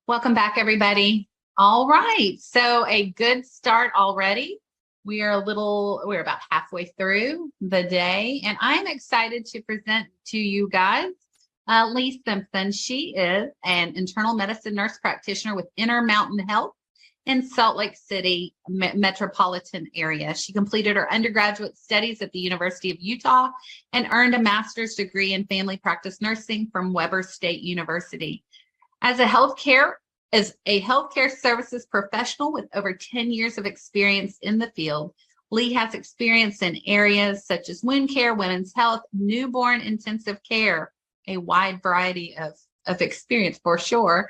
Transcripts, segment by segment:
Welcome back, everybody. All right, so a good start already. We're about halfway through the day, and I'm excited to present to you guys Lee Simpson. She is an internal medicine nurse practitioner with Intermountain Health in Salt Lake City metropolitan area. She completed her undergraduate studies at the University of Utah and earned a master's degree in family practice nursing from Weber State University. As a healthcare services professional with over 10 years of experience in the field, Lee has experience in areas such as wound care, women's health, newborn intensive care, a wide variety of experience for sure.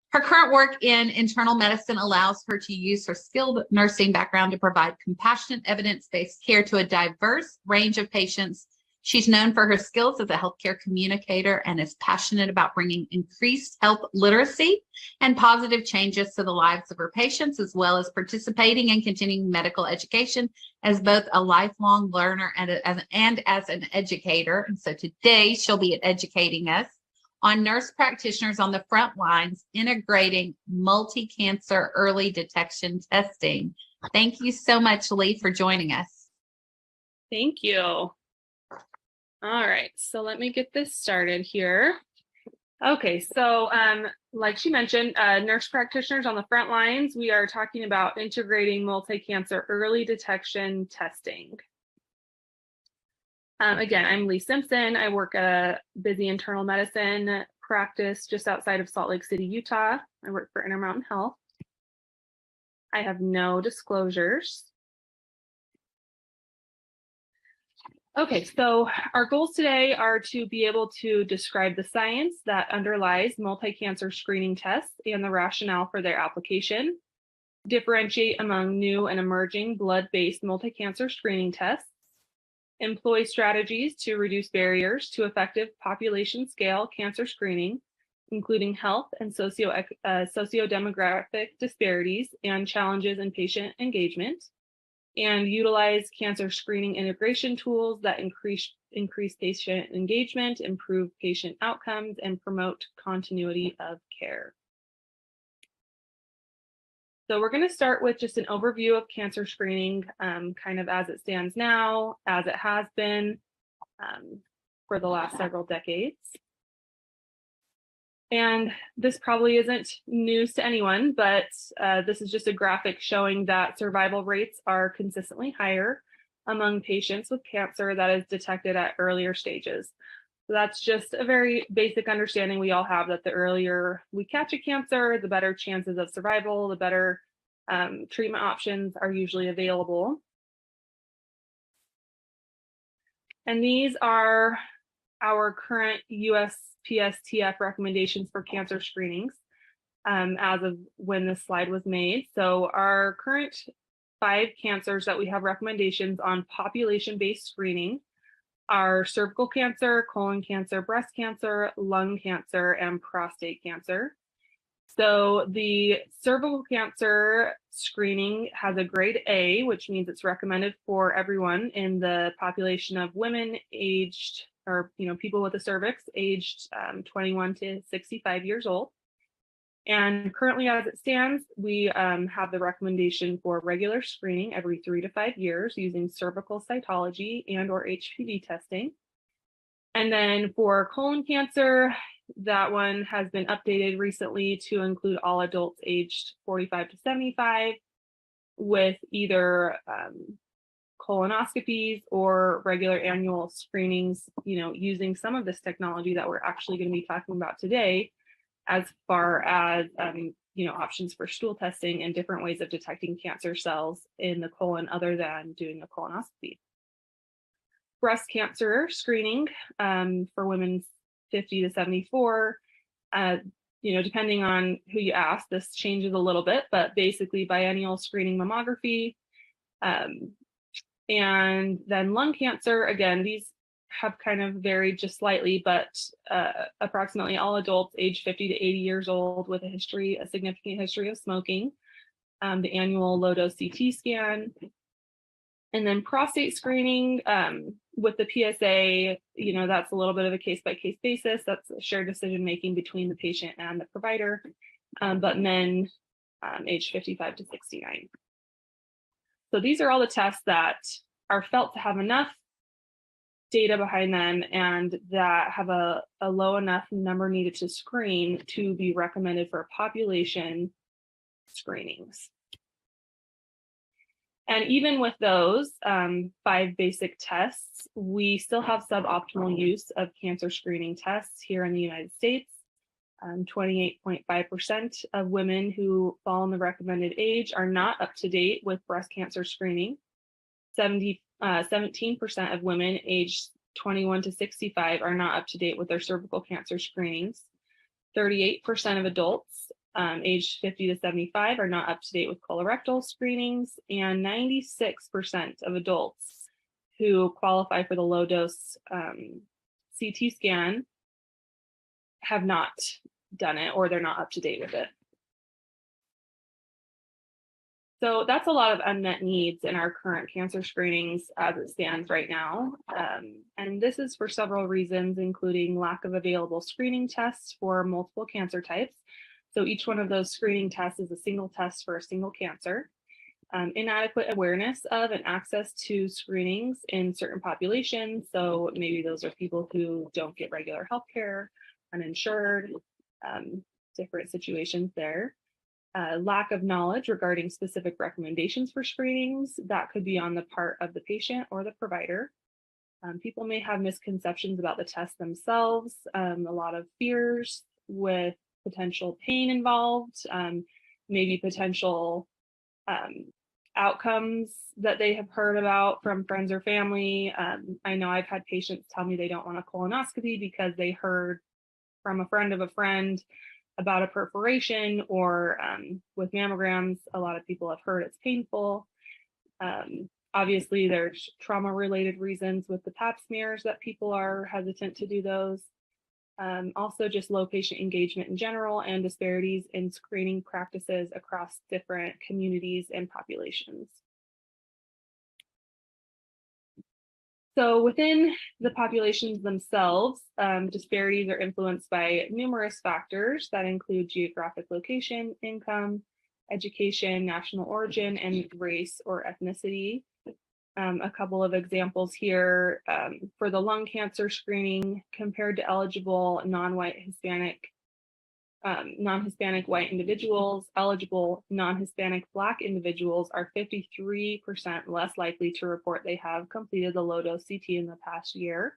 Her current work in internal medicine allows her to use her skilled nursing background to provide compassionate, evidence-based care to a diverse range of patients. She's known for her skills as a healthcare communicator and is passionate about bringing increased health literacy and positive changes to the lives of her patients, as well as participating in continuing medical education as both a lifelong learner and as an educator. And so today she'll be educating us on nurse practitioners on the front lines, integrating multi-cancer early detection testing. Thank you so much, Lee, for joining us. Thank you. All right, so let me get this started here. Okay, so like she mentioned, nurse practitioners on the front lines, we are talking about integrating multi-cancer early detection testing. Again, I'm Lee Simpson. I work at a busy internal medicine practice just outside of Salt Lake City, Utah. I work for Intermountain Health. I have no disclosures. Okay, so our goals today are to be able to describe the science that underlies multi-cancer screening tests and the rationale for their application, differentiate among new and emerging blood-based multi-cancer screening tests, employ strategies to reduce barriers to effective population scale cancer screening, including health and socio-demographic disparities and challenges in patient engagement, and utilize cancer screening integration tools that increase patient engagement, improve patient outcomes, and promote continuity of care. So we're going to start with just an overview of cancer screening, kind of as it stands now, as it has been for the last several decades. And this probably isn't news to anyone, but this is just a graphic showing that survival rates are consistently higher among patients with cancer that is detected at earlier stages. So that's just a very basic understanding we all have, that the earlier we catch a cancer, the better chances of survival, the better treatment options are usually available. And these are our current USPSTF recommendations for cancer screenings as of when this slide was made. So our current 5 cancers that we have recommendations on population-based screening are cervical cancer, colon cancer, breast cancer, lung cancer, and prostate cancer. So the cervical cancer screening has a grade A, which means it's recommended for everyone in the population of women aged, or people with a cervix aged 21 to 65 years old. And currently, as it stands, we have the recommendation for regular screening every 3 to 5 years using cervical cytology and/or HPV testing. And then for colon cancer, that one has been updated recently to include all adults aged 45 to 75 with either colonoscopies or regular annual screenings, using some of this technology that we're actually going to be talking about today, as far as options for stool testing and different ways of detecting cancer cells in the colon other than doing a colonoscopy. Breast cancer screening for women 50 to 74, depending on who you ask, this changes a little bit, but basically biennial screening mammography. And then lung cancer, again, these have kind of varied just slightly, but approximately all adults age 50 to 80 years old with a significant history of smoking, the annual low-dose CT scan. And then prostate screening with the PSA, that's a little bit of a case-by-case basis. That's a shared decision-making between the patient and the provider. but men aged 55 to 69. So these are all the tests that are felt to have enough data behind them and that have a low enough number needed to screen to be recommended for population screenings. And even with those 5 basic tests, we still have suboptimal use of cancer screening tests here in the United States. 28.5% of women who fall in the recommended age are not up to date with breast cancer screening. 17% of women aged 21 to 65 are not up to date with their cervical cancer screenings. 38% of adults aged 50 to 75 are not up to date with colorectal screenings, and 96% of adults who qualify for the low dose CT scan have not done it, or they're not up to date with it. So that's a lot of unmet needs in our current cancer screenings as it stands right now. And this is for several reasons, including lack of available screening tests for multiple cancer types. So each one of those screening tests is a single test for a single cancer. Inadequate awareness of and access to screenings in certain populations. So maybe those are people who don't get regular health care, uninsured, different situations there. Lack of knowledge regarding specific recommendations for screenings. That could be on the part of the patient or the provider. People may have misconceptions about the test themselves, a lot of fears with potential pain involved, maybe potential outcomes that they have heard about from friends or family. I know I've had patients tell me they don't want a colonoscopy because they heard from a friend of a friend about a perforation, or with mammograms, a lot of people have heard it's painful. Obviously, there's trauma-related reasons with the pap smears that people are hesitant to do those. Also, just low patient engagement in general and disparities in screening practices across different communities and populations. So within the populations themselves, disparities are influenced by numerous factors that include geographic location, income, education, national origin, and race or ethnicity. A couple of examples here for the lung cancer screening compared to eligible non-white Hispanic, non-Hispanic white individuals, eligible non-Hispanic Black individuals are 53% less likely to report they have completed the low-dose CT in the past year.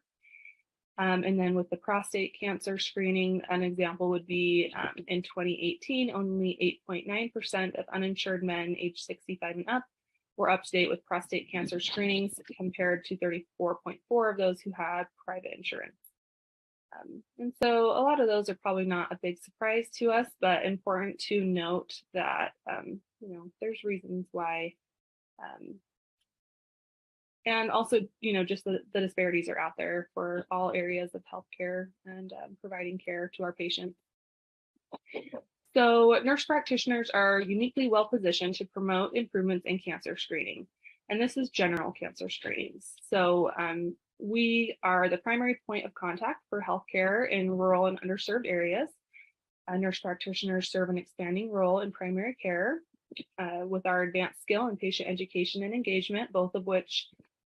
And then with the prostate cancer screening, an example would be in 2018, only 8.9% of uninsured men aged 65 and up were up to date with prostate cancer screenings, compared to 34.4% of those who had private insurance. And so a lot of those are probably not a big surprise to us, but important to note that, there's reasons why. And also, just the disparities are out there for all areas of healthcare and providing care to our patients. So nurse practitioners are uniquely well positioned to promote improvements in cancer screening. And this is general cancer screenings. So we are the primary point of contact for healthcare in rural and underserved areas. Nurse practitioners serve an expanding role in primary care with our advanced skill in patient education and engagement, both of which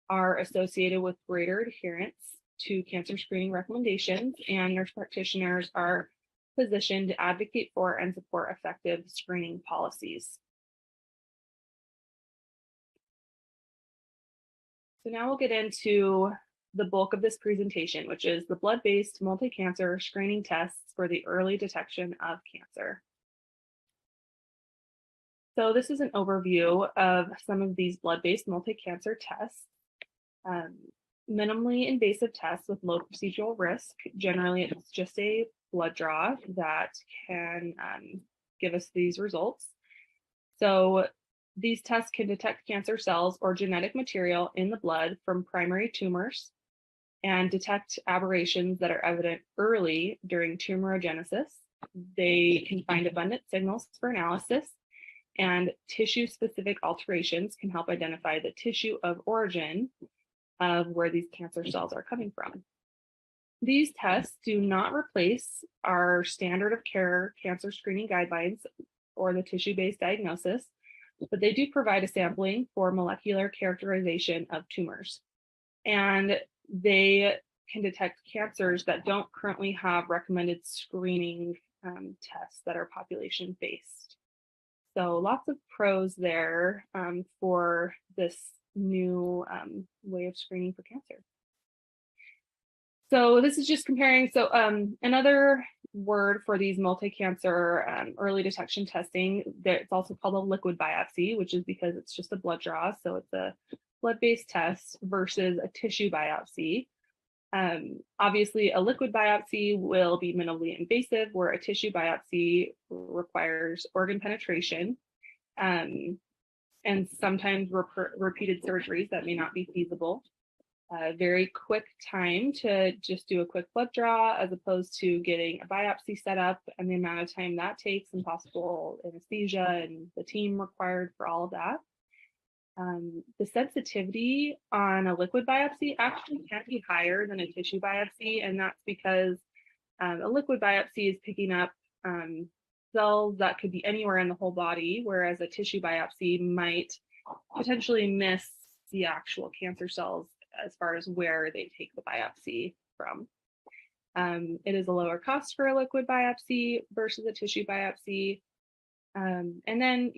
are associated with greater adherence to cancer screening recommendations. And nurse practitioners are positioned to advocate for and support effective screening policies. So now we'll get into the bulk of this presentation, which is the blood-based multi-cancer screening tests for the early detection of cancer. So this is an overview of some of these blood-based multi-cancer tests. Minimally invasive tests with low procedural risk. Generally, it's just a blood draw that can give us these results. So these tests can detect cancer cells or genetic material in the blood from primary tumors and detect aberrations that are evident early during tumorigenesis. They can find abundant signals for analysis, and tissue-specific alterations can help identify the tissue of origin of where these cancer cells are coming from. These tests do not replace our standard of care cancer screening guidelines or the tissue-based diagnosis, but they do provide a sampling for molecular characterization of tumors. And they can detect cancers that don't currently have recommended screening tests that are population-based. So lots of pros there for this new way of screening for cancer. So this is just comparing. So another word for these multi-cancer early detection testing, it's also called a liquid biopsy, which is because it's just a blood draw. So it's a blood-based test versus a tissue biopsy. Obviously, a liquid biopsy will be minimally invasive, where a tissue biopsy requires organ penetration and sometimes repeated surgeries that may not be feasible. Very quick time to just do a quick blood draw as opposed to getting a biopsy set up and the amount of time that takes and possible anesthesia and the team required for all of that. The sensitivity on a liquid biopsy actually can be higher than a tissue biopsy, and that's because a liquid biopsy is picking up cells that could be anywhere in the whole body, whereas a tissue biopsy might potentially miss the actual cancer cells as far as where they take the biopsy from. It is a lower cost for a liquid biopsy versus a tissue biopsy. And then,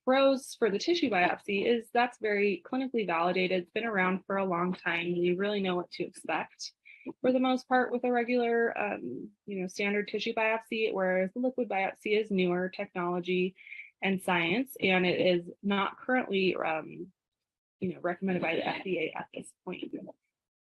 pros for the tissue biopsy is that's very clinically validated. It's been around for a long time. You really know what to expect for the most part with a regular, standard tissue biopsy, whereas the liquid biopsy is newer technology and science, and it is not currently recommended by the FDA at this point.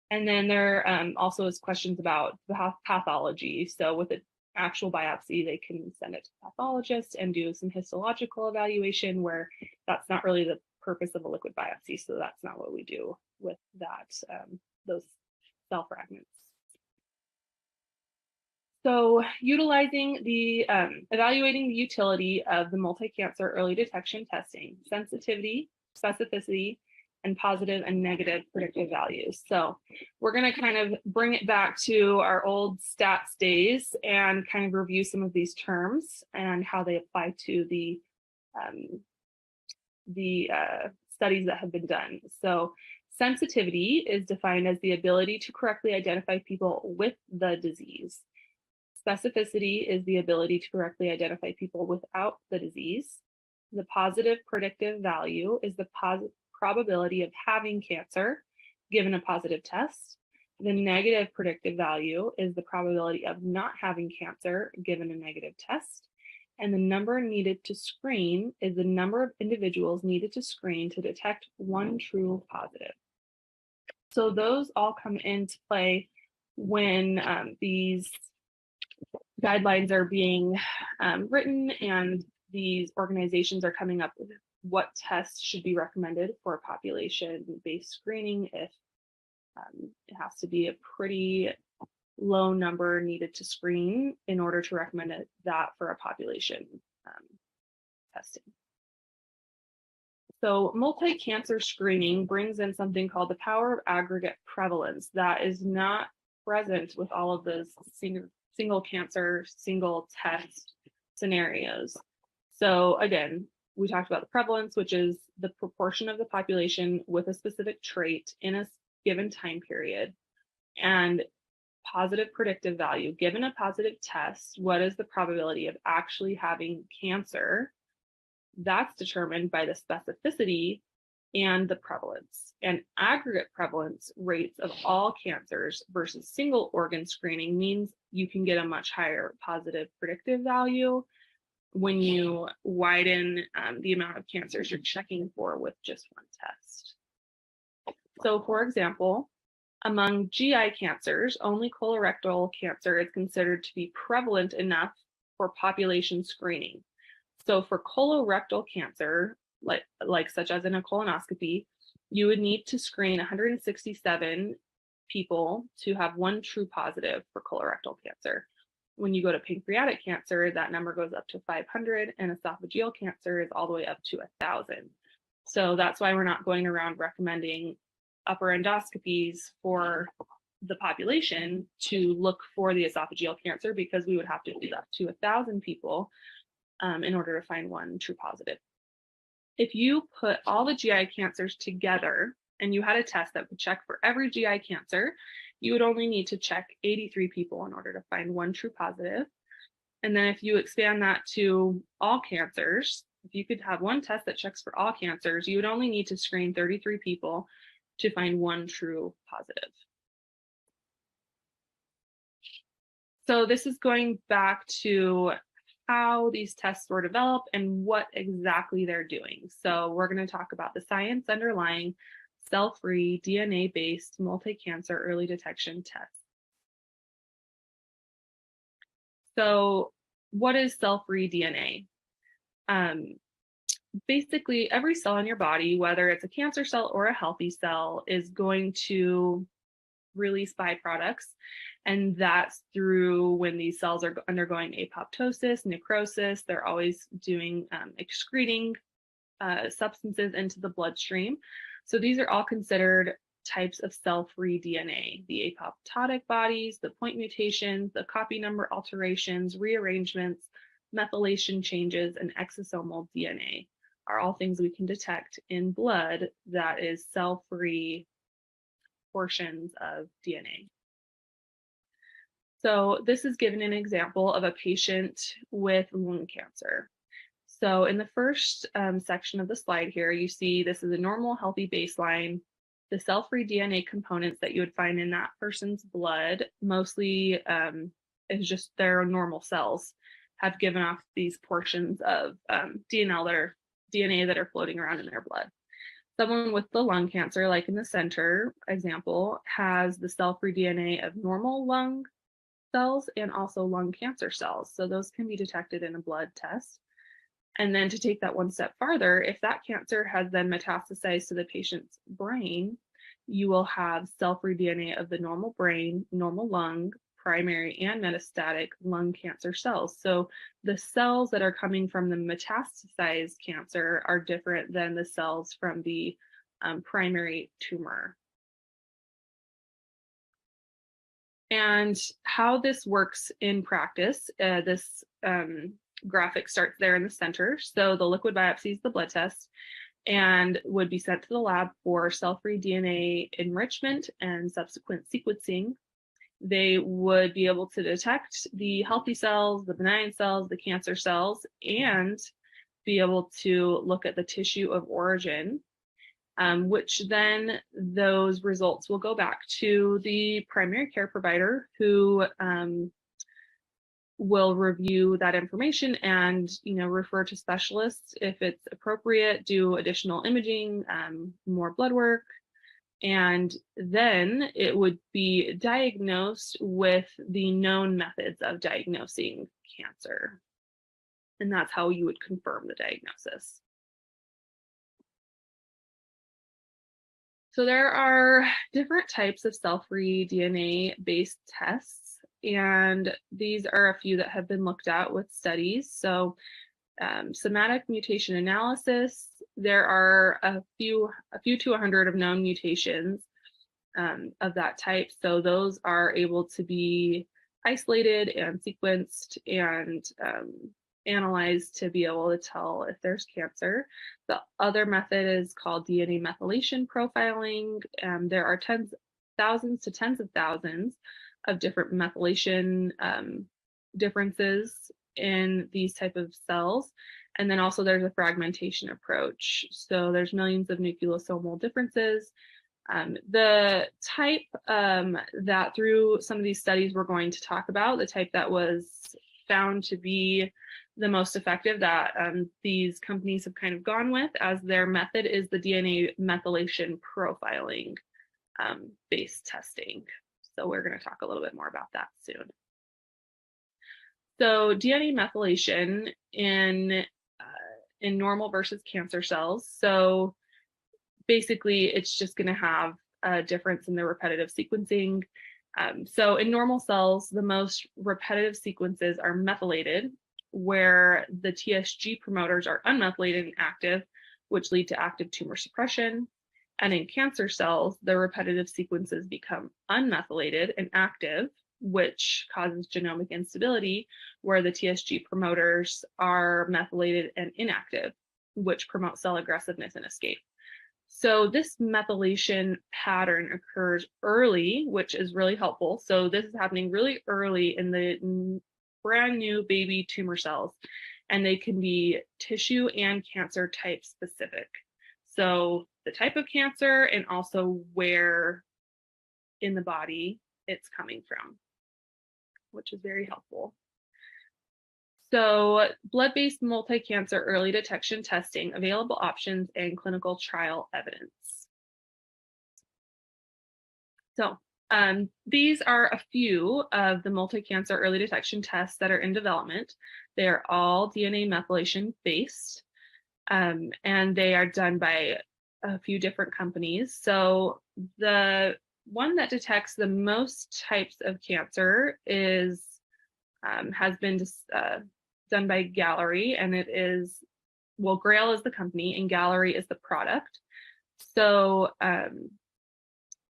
And then there also is questions about the pathology. So with an actual biopsy, they can send it to the pathologist and do some histological evaluation, where that's not really the purpose of a liquid biopsy. So that's not what we do with that, those cell fragments. So utilizing evaluating the utility of the multi-cancer early detection testing, sensitivity, specificity, and positive and negative predictive values. So we're going to kind of bring it back to our old stats days and kind of review some of these terms and how they apply to the studies that have been done. So sensitivity is defined as the ability to correctly identify people with the disease. Specificity is the ability to correctly identify people without the disease. The positive predictive value is the probability of having cancer given a positive test. The negative predictive value is the probability of not having cancer given a negative test. And the number needed to screen is the number of individuals needed to screen to detect one true positive. So those all come into play when these guidelines are being written and these organizations are coming up with what tests should be recommended for population-based screening if it has to be a pretty low number needed to screen in order to recommend that for a population testing. So multi-cancer screening brings in something called the power of aggregate prevalence that is not present with all of those single cancer, single test scenarios. So again, we talked about the prevalence, which is the proportion of the population with a specific trait in a given time period, and positive predictive value. Given a positive test, what is the probability of actually having cancer? That's determined by the specificity and the prevalence. And aggregate prevalence rates of all cancers versus single organ screening means you can get a much higher positive predictive value when you widen the amount of cancers you're checking for with just one test. So for example, among GI cancers, only colorectal cancer is considered to be prevalent enough for population screening. So for colorectal cancer, like such as in a colonoscopy, you would need to screen 167 people to have one true positive for colorectal cancer. When you go to pancreatic cancer, that number goes up to 500, and esophageal cancer is all the way up to 1,000. So that's why we're not going around recommending upper endoscopies for the population to look for the esophageal cancer, because we would have to do that to 1,000 people in order to find one true positive. If you put all the GI cancers together and you had a test that would check for every GI cancer, you would only need to check 83 people in order to find one true positive. And then if you expand that to all cancers, if you could have one test that checks for all cancers, you would only need to screen 33 people to find one true positive. So this is going back to how these tests were developed and what exactly they're doing. So we're going to talk about the science underlying cell-free DNA-based multi-cancer early detection tests. So what is cell-free DNA? Basically, every cell in your body, whether it's a cancer cell or a healthy cell, is going to release byproducts. And that's through when these cells are undergoing apoptosis, necrosis, they're always doing excreting substances into the bloodstream. So these are all considered types of cell-free DNA: the apoptotic bodies, the point mutations, the copy number alterations, rearrangements, methylation changes, and exosomal DNA are all things we can detect in blood that is cell-free portions of DNA. So this is given an example of a patient with lung cancer. So in the first section of the slide here, you see this is a normal, healthy baseline. The cell-free DNA components that you would find in that person's blood mostly is just their normal cells have given off these portions of DNA that are floating around in their blood. Someone with the lung cancer, like in the center example, has the cell-free DNA of normal lung cells and also lung cancer cells. So those can be detected in a blood test. And then to take that one step farther, if that cancer has then metastasized to the patient's brain, you will have cell-free DNA of the normal brain, normal lung, primary and metastatic lung cancer cells. So the cells that are coming from the metastasized cancer are different than the cells from the primary tumor. And how this works in practice, this graphic starts there in the center. So the liquid biopsy is the blood test and would be sent to the lab for cell-free DNA enrichment and subsequent sequencing. They would be able to detect the healthy cells, the benign cells, the cancer cells, and be able to look at the tissue of origin, which then those results will go back to the primary care provider who will review that information and refer to specialists if it's appropriate, do additional imaging, more blood work, and then it would be diagnosed with the known methods of diagnosing cancer. And that's how you would confirm the diagnosis. So there are different types of cell-free DNA-based tests, and these are a few that have been looked at with studies. So somatic mutation analysis, there are a few to 100 of known mutations of that type. So those are able to be isolated and sequenced and analyzed to be able to tell if there's cancer. The other method is called DNA methylation profiling. There are thousands to tens of thousands of different methylation differences in these type of cells. And then also there's a fragmentation approach. So there's millions of nucleosomal differences. The type that through some of these studies we're going to talk about, the type that was found to be the most effective that these companies have kind of gone with as their method is the DNA methylation profiling based testing. So we're going to talk a little bit more about that soon. So DNA methylation in normal versus cancer cells. So basically, it's just going to have a difference in the repetitive sequencing. So in normal cells, the most repetitive sequences are methylated, where the TSG promoters are unmethylated and active, which lead to active tumor suppression. And in cancer cells, the repetitive sequences become unmethylated and active, which causes genomic instability, where the TSG promoters are methylated and inactive, which promote cell aggressiveness and escape. So this methylation pattern occurs early, which is really helpful. So this is happening really early in the brand new baby tumor cells, and they can be tissue and cancer type specific. So the type of cancer and also where in the body it's coming from, which is very helpful. So blood-based multi-cancer early detection testing, available options, and clinical trial evidence. So these are a few of the multi-cancer early detection tests that are in development. They are all DNA methylation based, and they are done by a few different companies. So the one that detects the most types of cancer is has been done by Gallery, and it is, well, GRAIL is the company and Gallery is the product. So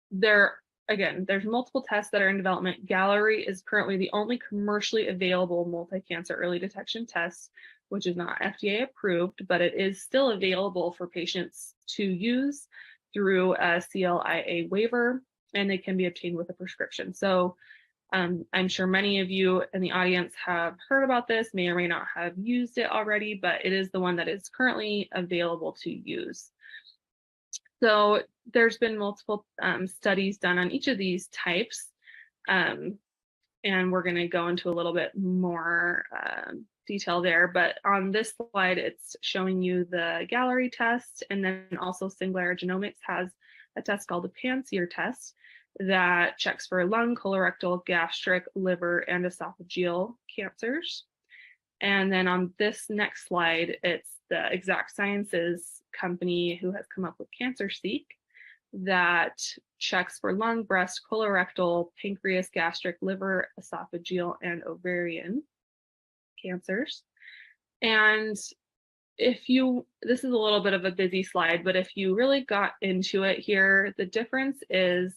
there's multiple tests that are in development. Gallery is currently the only commercially available multi-cancer early detection test, which is not FDA approved, but it is still available for patients to use through a CLIA waiver, and they can be obtained with a prescription. So I'm sure many of you in the audience have heard about this, may or may not have used it already, but it is the one that is currently available to use. So there's been multiple studies done on each of these types, and we're going to go into a little bit more detail there. But on this slide, it's showing you the Gallery test, and then also Singular Genomics has a test called the Practitioner test that checks for lung, colorectal, gastric, liver, and esophageal cancers. And then on this next slide, it's the Exact Sciences company who has come up with CancerSeek that checks for lung, breast, colorectal, pancreas, gastric, liver, esophageal, and ovarian cancers. And this is a little bit of a busy slide, but if you really got into it here, the difference is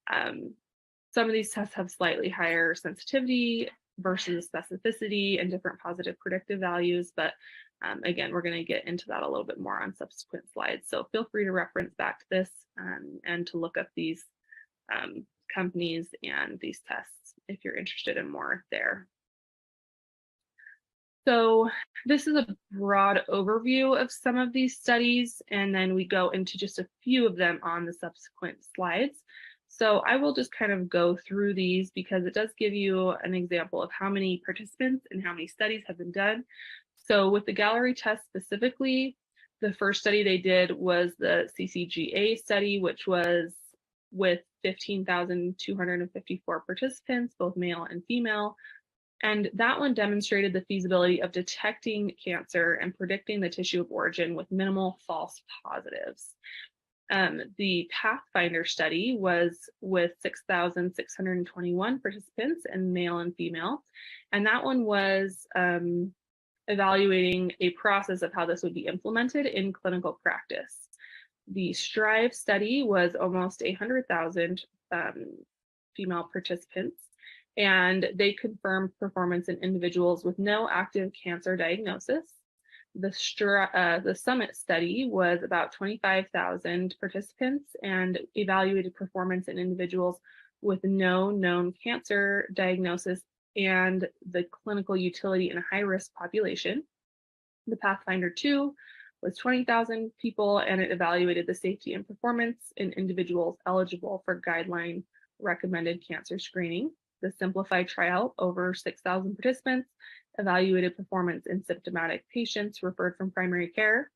some of these tests have slightly higher sensitivity versus specificity and different positive predictive values. But again, we're going to get into that a little bit more on subsequent slides. So feel free to reference back to this and to look up these companies and these tests if you're interested in more there. So this is a broad overview of some of these studies, and then we go into just a few of them on the subsequent slides. So I will just kind of go through these because it does give you an example of how many participants and how many studies have been done. So with the Gallery test specifically, the first study they did was the CCGA study, which was with 15,254 participants, both male and female. And that one demonstrated the feasibility of detecting cancer and predicting the tissue of origin with minimal false positives. The Pathfinder study was with 6,621 participants, and male and female. And that one was evaluating a process of how this would be implemented in clinical practice. The Strive study was almost 100,000 female participants, and they confirmed performance in individuals with no active cancer diagnosis. The Summit study was about 25,000 participants and evaluated performance in individuals with no known cancer diagnosis and the clinical utility in a high-risk population. The Pathfinder 2 was 20,000 people, and it evaluated the safety and performance in individuals eligible for guideline recommended cancer screening. The Simplify trial, over 6,000 participants, evaluated performance in symptomatic patients referred from primary care.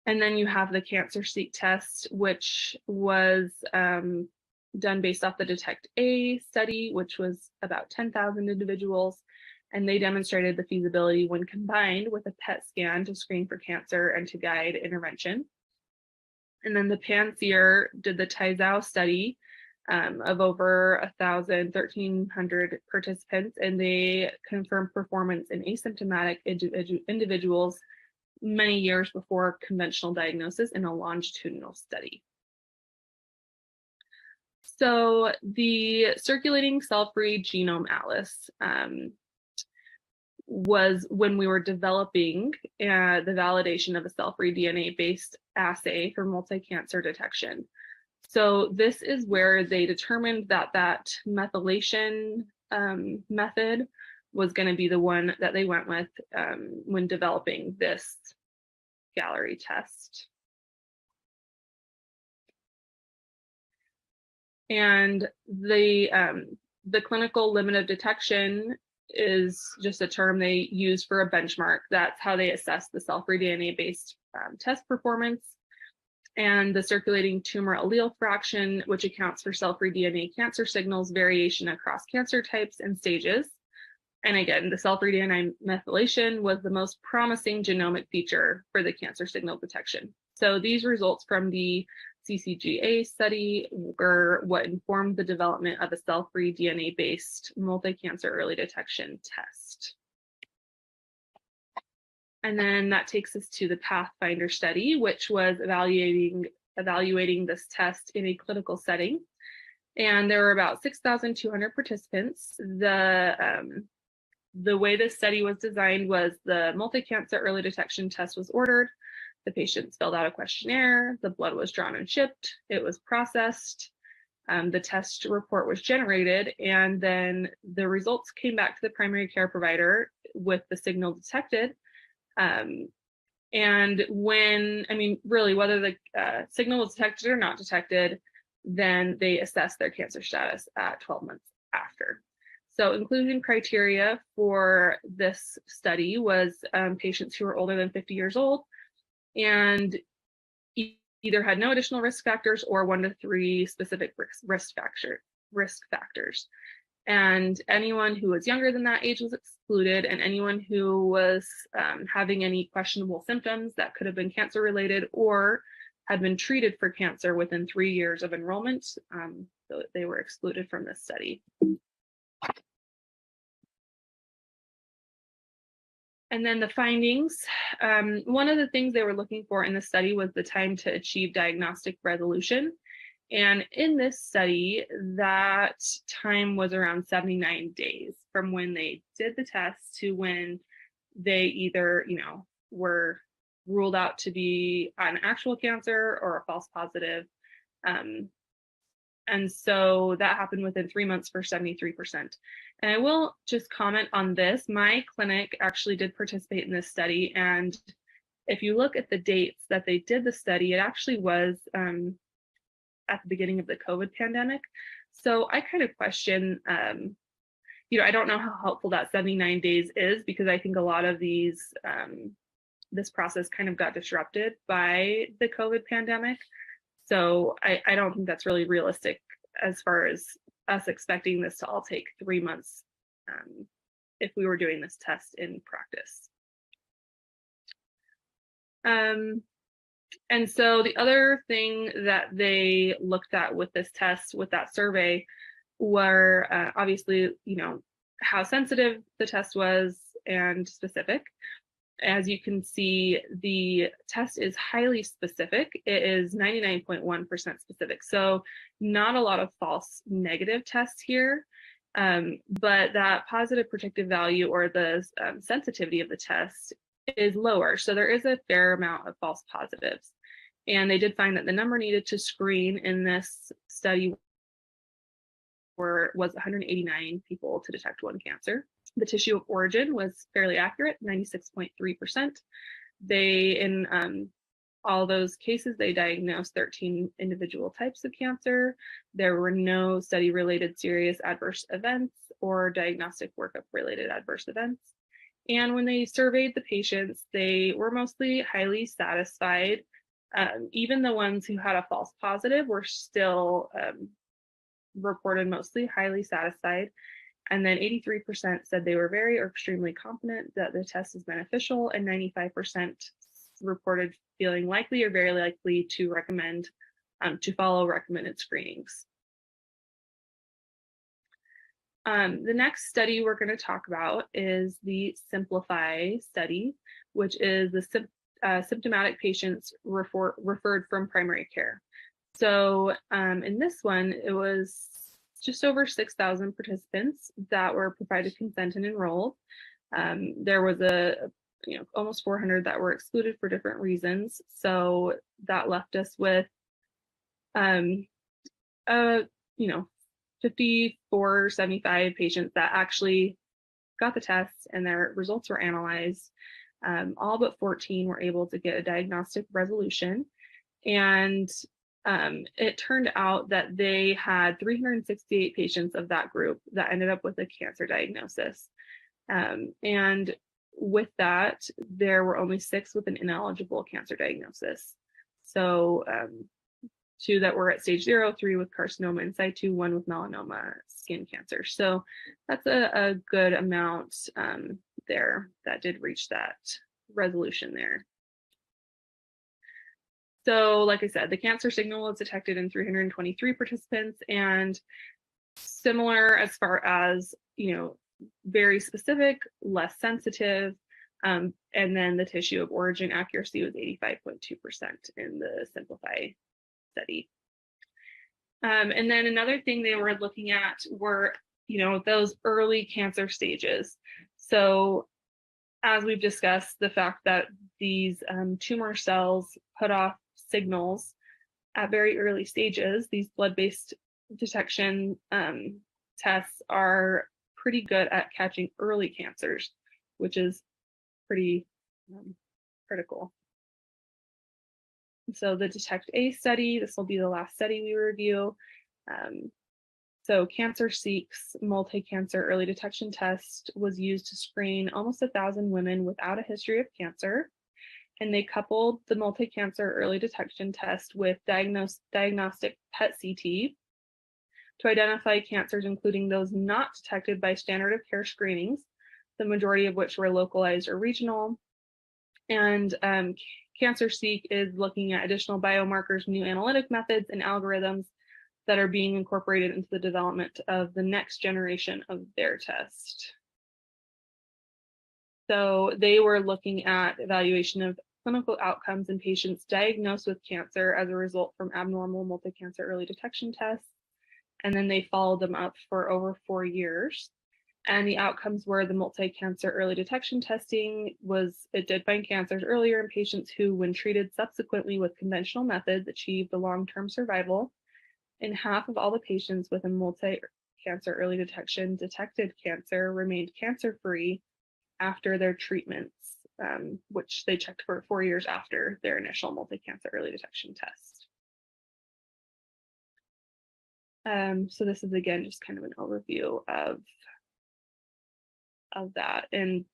And then you have the CancerSeek test, which was done based off the Detect-A study, which was about 10,000 individuals. And they demonstrated the feasibility when combined with a PET scan to screen for cancer and to guide intervention. And then the Panseer did the Tizao study of over 1,300 participants, and they confirmed performance in asymptomatic individuals many years before conventional diagnosis in a longitudinal study. So the circulating cell-free genome atlas was when we were developing the validation of a cell-free DNA-based assay for multi-cancer detection. So this is where they determined that that methylation method was going to be the one that they went with when developing this Gallery test. And the clinical limit of detection is just a term they use for a benchmark. That's how they assess the cell-free DNA-based test performance. And the circulating tumor allele fraction, which accounts for cell-free DNA cancer signals variation across cancer types and stages. And again, the cell-free DNA methylation was the most promising genomic feature for the cancer signal detection. So these results from the CCGA study were what informed the development of a cell-free DNA-based multi-cancer early detection test. And then that takes us to the Pathfinder study, which was evaluating this test in a clinical setting. And there were about 6,200 participants. The way this study was designed was the multi-cancer early detection test was ordered. The patients filled out a questionnaire, the blood was drawn and shipped, it was processed, the test report was generated, and then the results came back to the primary care provider with the signal detected. And when, really, whether the signal was detected or not detected, then they assess their cancer status at 12 months after. So inclusion criteria for this study was patients who were older than 50 years old and either had no additional risk factors or 1 to 3 specific risk factors. And anyone who was younger than that age was excluded, and anyone who was having any questionable symptoms that could have been cancer related or had been treated for cancer within 3 years of enrollment, so they were excluded from this study. And then the findings, one of the things they were looking for in the study was the time to achieve diagnostic resolution. And in this study, that time was around 79 days from when they did the test to when they either, were ruled out to be an actual cancer or a false positive. And so that happened within 3 months for 73%. And I will just comment on this. My clinic actually did participate in this study. And if you look at the dates that they did the study, it actually was at the beginning of the COVID pandemic. So I kind of question, I don't know how helpful that 79 days is, because I think a lot of these, this process kind of got disrupted by the COVID pandemic. So I don't think that's really realistic as far as us expecting this to all take 3 months if we were doing this test in practice. And so the other thing that they looked at with this test, with that survey, were obviously, how sensitive the test was and specific. As you can see, the test is highly specific. It is 99.1% specific. So not a lot of false negative tests here, but that positive predictive value, or the sensitivity of the test, is lower. So there is a fair amount of false positives. And they did find that the number needed to screen in this study was 189 people to detect one cancer. The tissue of origin was fairly accurate, 96.3%. In all those cases, they diagnosed 13 individual types of cancer. There were no study-related serious adverse events or diagnostic workup-related adverse events. And when they surveyed the patients, they were mostly highly satisfied. Even the ones who had a false positive were still reported mostly highly satisfied. And then 83% said they were very or extremely confident that the test is beneficial, and 95% reported feeling likely or very likely to recommend to follow recommended screenings. The next study we're going to talk about is the Simplify study, which is the symptomatic patients referred from primary care. So in this one, it was just over 6,000 participants that were provided consent and enrolled. There was almost 400 that were excluded for different reasons. So that left us with 5475 patients that actually got the tests and their results were analyzed. All but 14 were able to get a diagnostic resolution. And it turned out that they had 368 patients of that group that ended up with a cancer diagnosis. And with that, there were only 6 with an ineligible cancer diagnosis. So 2 that were at stage 0, 3 with carcinoma in situ, 1 with melanoma skin cancer. So that's a good amount there that did reach that resolution there. So like I said, the cancer signal was detected in 323 participants, and similar as far as, very specific, less sensitive, and then the tissue of origin accuracy was 85.2% in the Simplify study. And then another thing they were looking at were, those early cancer stages. So as we've discussed, the fact that these tumor cells put off signals at very early stages, these blood-based detection tests are pretty good at catching early cancers, which is pretty critical. So the DETECT-A study, this will be the last study we review. So CancerSeek's multi-cancer early detection test was used to screen almost 1,000 women without a history of cancer. And they coupled the multi-cancer early detection test with diagnostic PET-CT to identify cancers, including those not detected by standard of care screenings, the majority of which were localized or regional. And CancerSeek is looking at additional biomarkers, new analytic methods, and algorithms that are being incorporated into the development of the next generation of their test. So they were looking at evaluation of clinical outcomes in patients diagnosed with cancer as a result from abnormal multi-cancer early detection tests. And then they followed them up for over 4 years. And the outcomes were the multi-cancer early detection testing it did find cancers earlier in patients who, when treated subsequently with conventional methods, achieved the long-term survival. And half of all the patients with a multi-cancer early detection detected cancer remained cancer-free after their treatments, which they checked for 4 years after their initial multi-cancer early detection test. So this is, again, just kind of an overview of that. And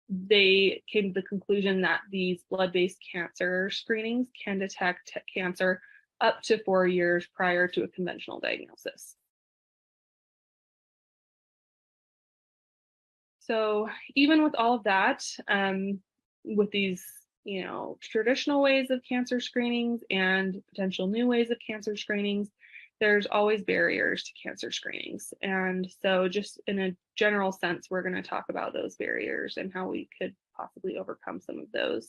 they came to the conclusion that these blood-based cancer screenings can detect cancer up to 4 years prior to a conventional diagnosis. So even with all of that, with these, traditional ways of cancer screenings and potential new ways of cancer screenings, there's always barriers to cancer screenings. And so just in a general sense, we're going to talk about those barriers and how we could possibly overcome some of those.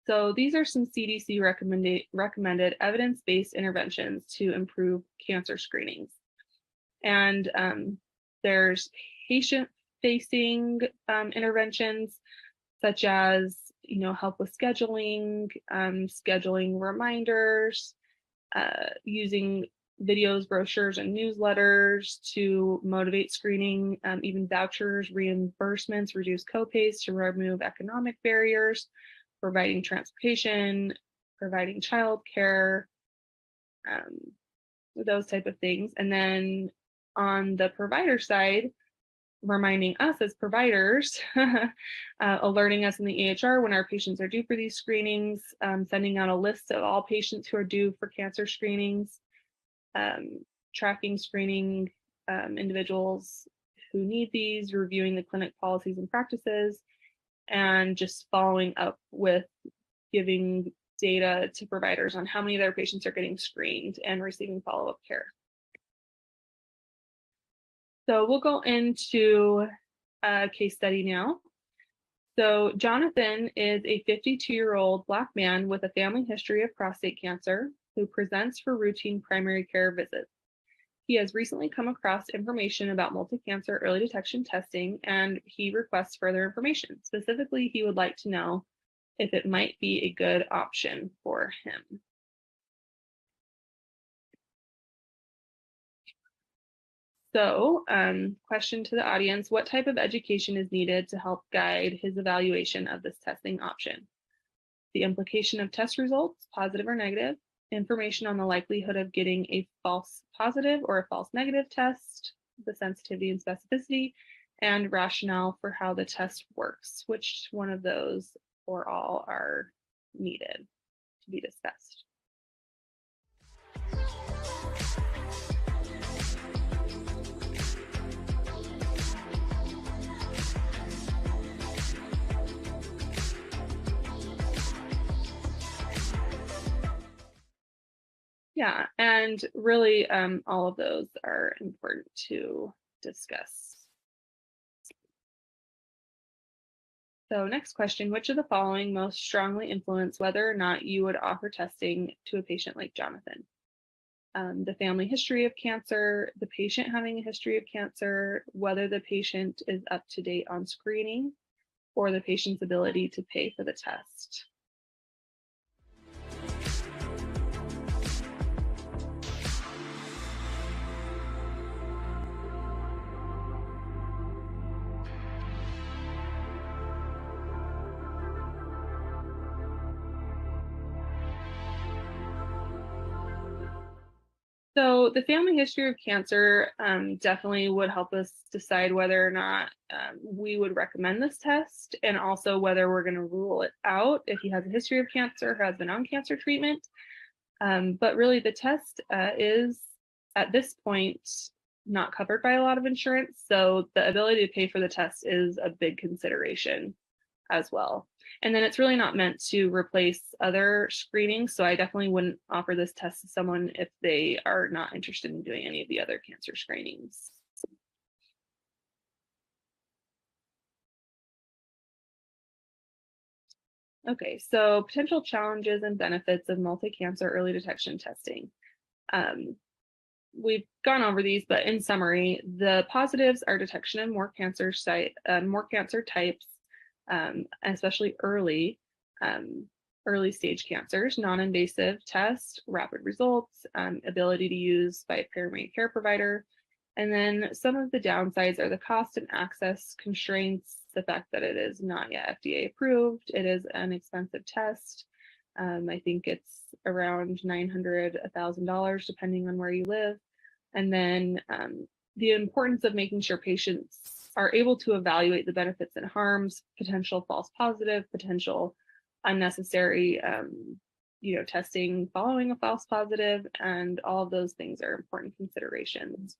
So these are some CDC recommended evidence-based interventions to improve cancer screenings. And there's patient-facing interventions, such as, help with scheduling, scheduling reminders, using videos, brochures, and newsletters to motivate screening, even vouchers, reimbursements, reduce copays to remove economic barriers, providing transportation, providing childcare, those type of things. And then on the provider side, reminding us as providers, alerting us in the EHR when our patients are due for these screenings, sending out a list of all patients who are due for cancer screenings, tracking screening individuals who need these, reviewing the clinic policies and practices, and just following up with giving data to providers on how many of their patients are getting screened and receiving follow-up care. So we'll go into a case study now. So Jonathan is a 52-year-old Black man with a family history of prostate cancer who presents for routine primary care visits. He has recently come across information about multi-cancer early detection testing, and he requests further information. Specifically, he would like to know if it might be a good option for him. So, question to the audience, what type of education is needed to help guide his evaluation of this testing option? The implication of test results, positive or negative, information on the likelihood of getting a false positive or a false negative test, the sensitivity and specificity, and rationale for how the test works. Which one of those or all are needed to be discussed? Yeah, and really all of those are important to discuss. So next question, which of the following most strongly influence whether or not you would offer testing to a patient like Jonathan? The family history of cancer, the patient having a history of cancer, whether the patient is up to date on screening, or the patient's ability to pay for the test. So the family history of cancer definitely would help us decide whether or not we would recommend this test, and also whether we're going to rule it out if he has a history of cancer or has been on cancer treatment. But really the test is at this point not covered by a lot of insurance. So the ability to pay for the test is a big consideration as well. And then it's really not meant to replace other screenings. So I definitely wouldn't offer this test to someone if they are not interested in doing any of the other cancer screenings. Okay, so potential challenges and benefits of multi-cancer early detection testing. We've gone over these, but in summary, the positives are detection of more cancer types, especially early stage cancers, non-invasive test, rapid results, ability to use by a primary care provider. And then some of the downsides are the cost and access constraints, the fact that it is not yet FDA approved, it is an expensive test. I think it's around $900, $1,000, depending on where you live. And then the importance of making sure patients are able to evaluate the benefits and harms, potential false positive, potential unnecessary testing following a false positive, and all of those things are important considerations.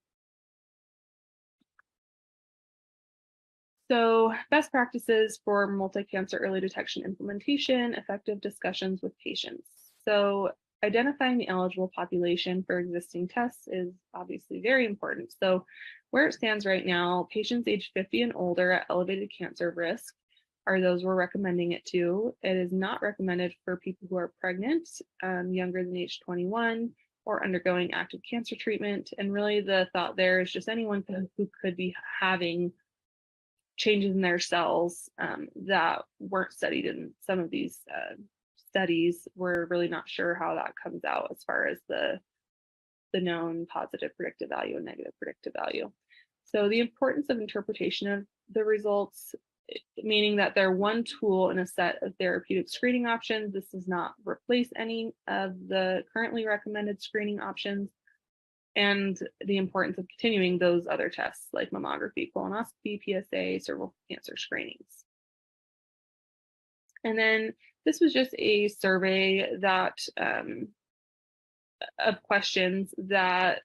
So best practices for multi-cancer early detection implementation, effective discussions with patients. So identifying the eligible population for existing tests is obviously very important. So where it stands right now, patients age 50 and older at elevated cancer risk are those we're recommending it to. It is not recommended for people who are pregnant, younger than age 21, or undergoing active cancer treatment. And really the thought there is just anyone who could be having changes in their cells that weren't studied in some of these studies. We're really not sure how that comes out as far as the known positive predictive value and negative predictive value. So the importance of interpretation of the results, meaning that they're one tool in a set of therapeutic screening options. This does not replace any of the currently recommended screening options. And the importance of continuing those other tests like mammography, colonoscopy, PSA, cervical cancer screenings. And then this was just a survey that of questions that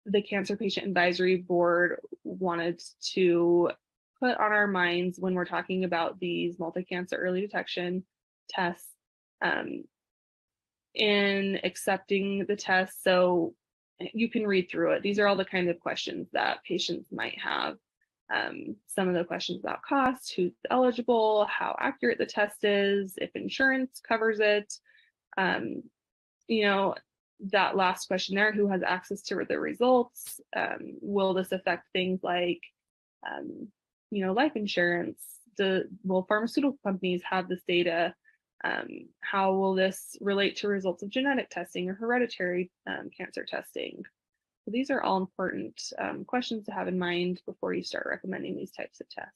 the Cancer Patient Advisory Board wanted to put on our minds when we're talking about these multi-cancer early detection tests in accepting the test. So you can read through it. These are all the kinds of questions that patients might have Some of the questions about cost, who's eligible, how accurate the test is, if insurance covers it. You know, that last question there, who has access to the results? Will this affect things like, you know, life insurance? Will pharmaceutical companies have this data? How will this relate to results of genetic testing or hereditary cancer testing? So these are all important questions to have in mind before you start recommending these types of tests.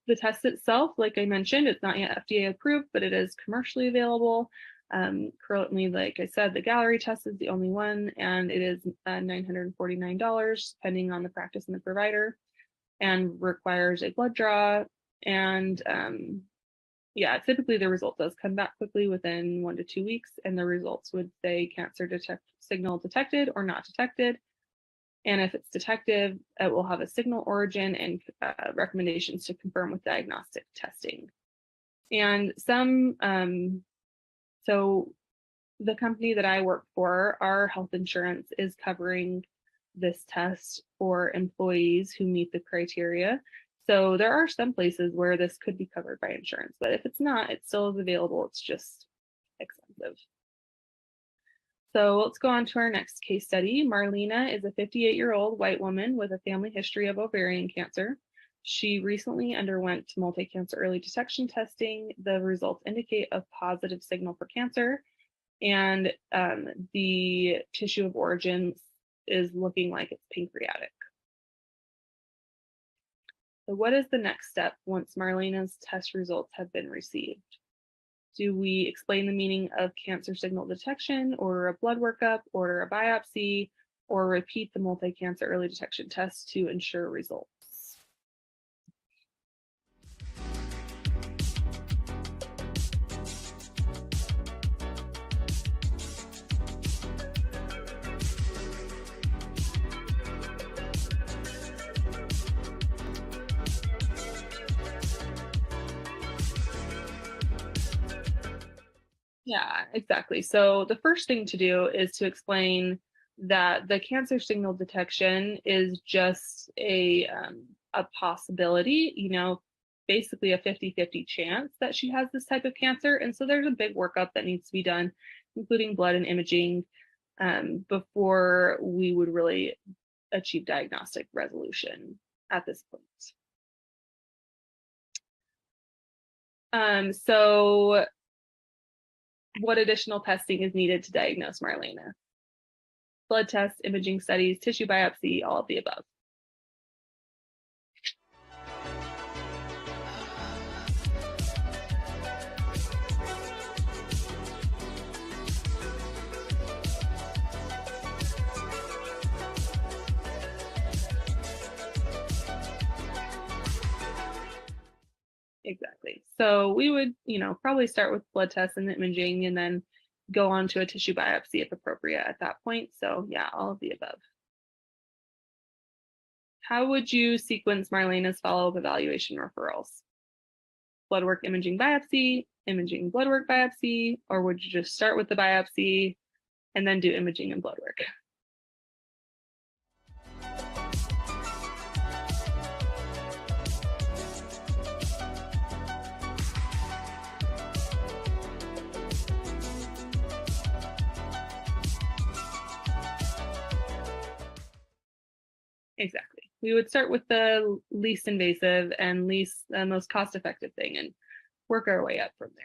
The test itself, like I mentioned, it's not yet FDA approved, but it is commercially available. Currently, like I said, the Gallery test is the only one, and it is $949, depending on the practice and the provider, and requires a blood draw. And yeah, typically the result does come back quickly within 1 to 2 weeks, and the results would say cancer signal detected or not detected. And if it's detected, it will have a signal origin and recommendations to confirm with diagnostic testing. And so the company that I work for, our health insurance is covering this test for employees who meet the criteria. So there are some places where this could be covered by insurance, but if it's not, it still is available. It's just expensive. So let's go on to our next case study. Marlena is a 58-year-old white woman with a family history of ovarian cancer. She recently underwent multi-cancer early detection testing. The results indicate a positive signal for cancer, and the tissue of origin is looking like it's pancreatic. So what is the next step once Marlena's test results have been received? Do we explain the meaning of cancer signal detection, order a blood workup, order a biopsy, or repeat the multi-cancer early detection test to ensure results? Yeah, exactly. So the first thing to do is to explain that the cancer signal detection is just a possibility, you know, basically a 50-50 chance that she has this type of cancer. And so there's a big workup that needs to be done, including blood and imaging, before we would really achieve diagnostic resolution at this point. So what additional testing is needed to diagnose Marlena? Blood tests, imaging studies, tissue biopsy, all of the above. Exactly. So we would, you know, probably start with blood tests and imaging and then go on to a tissue biopsy if appropriate at that point. So yeah, all of the above. How would you sequence Marlena's follow-up evaluation referrals? Blood work, imaging, biopsy, imaging, blood work, biopsy, or would you just start with the biopsy and then do imaging and blood work? Exactly. We would start with the least invasive and most cost-effective thing and work our way up from there.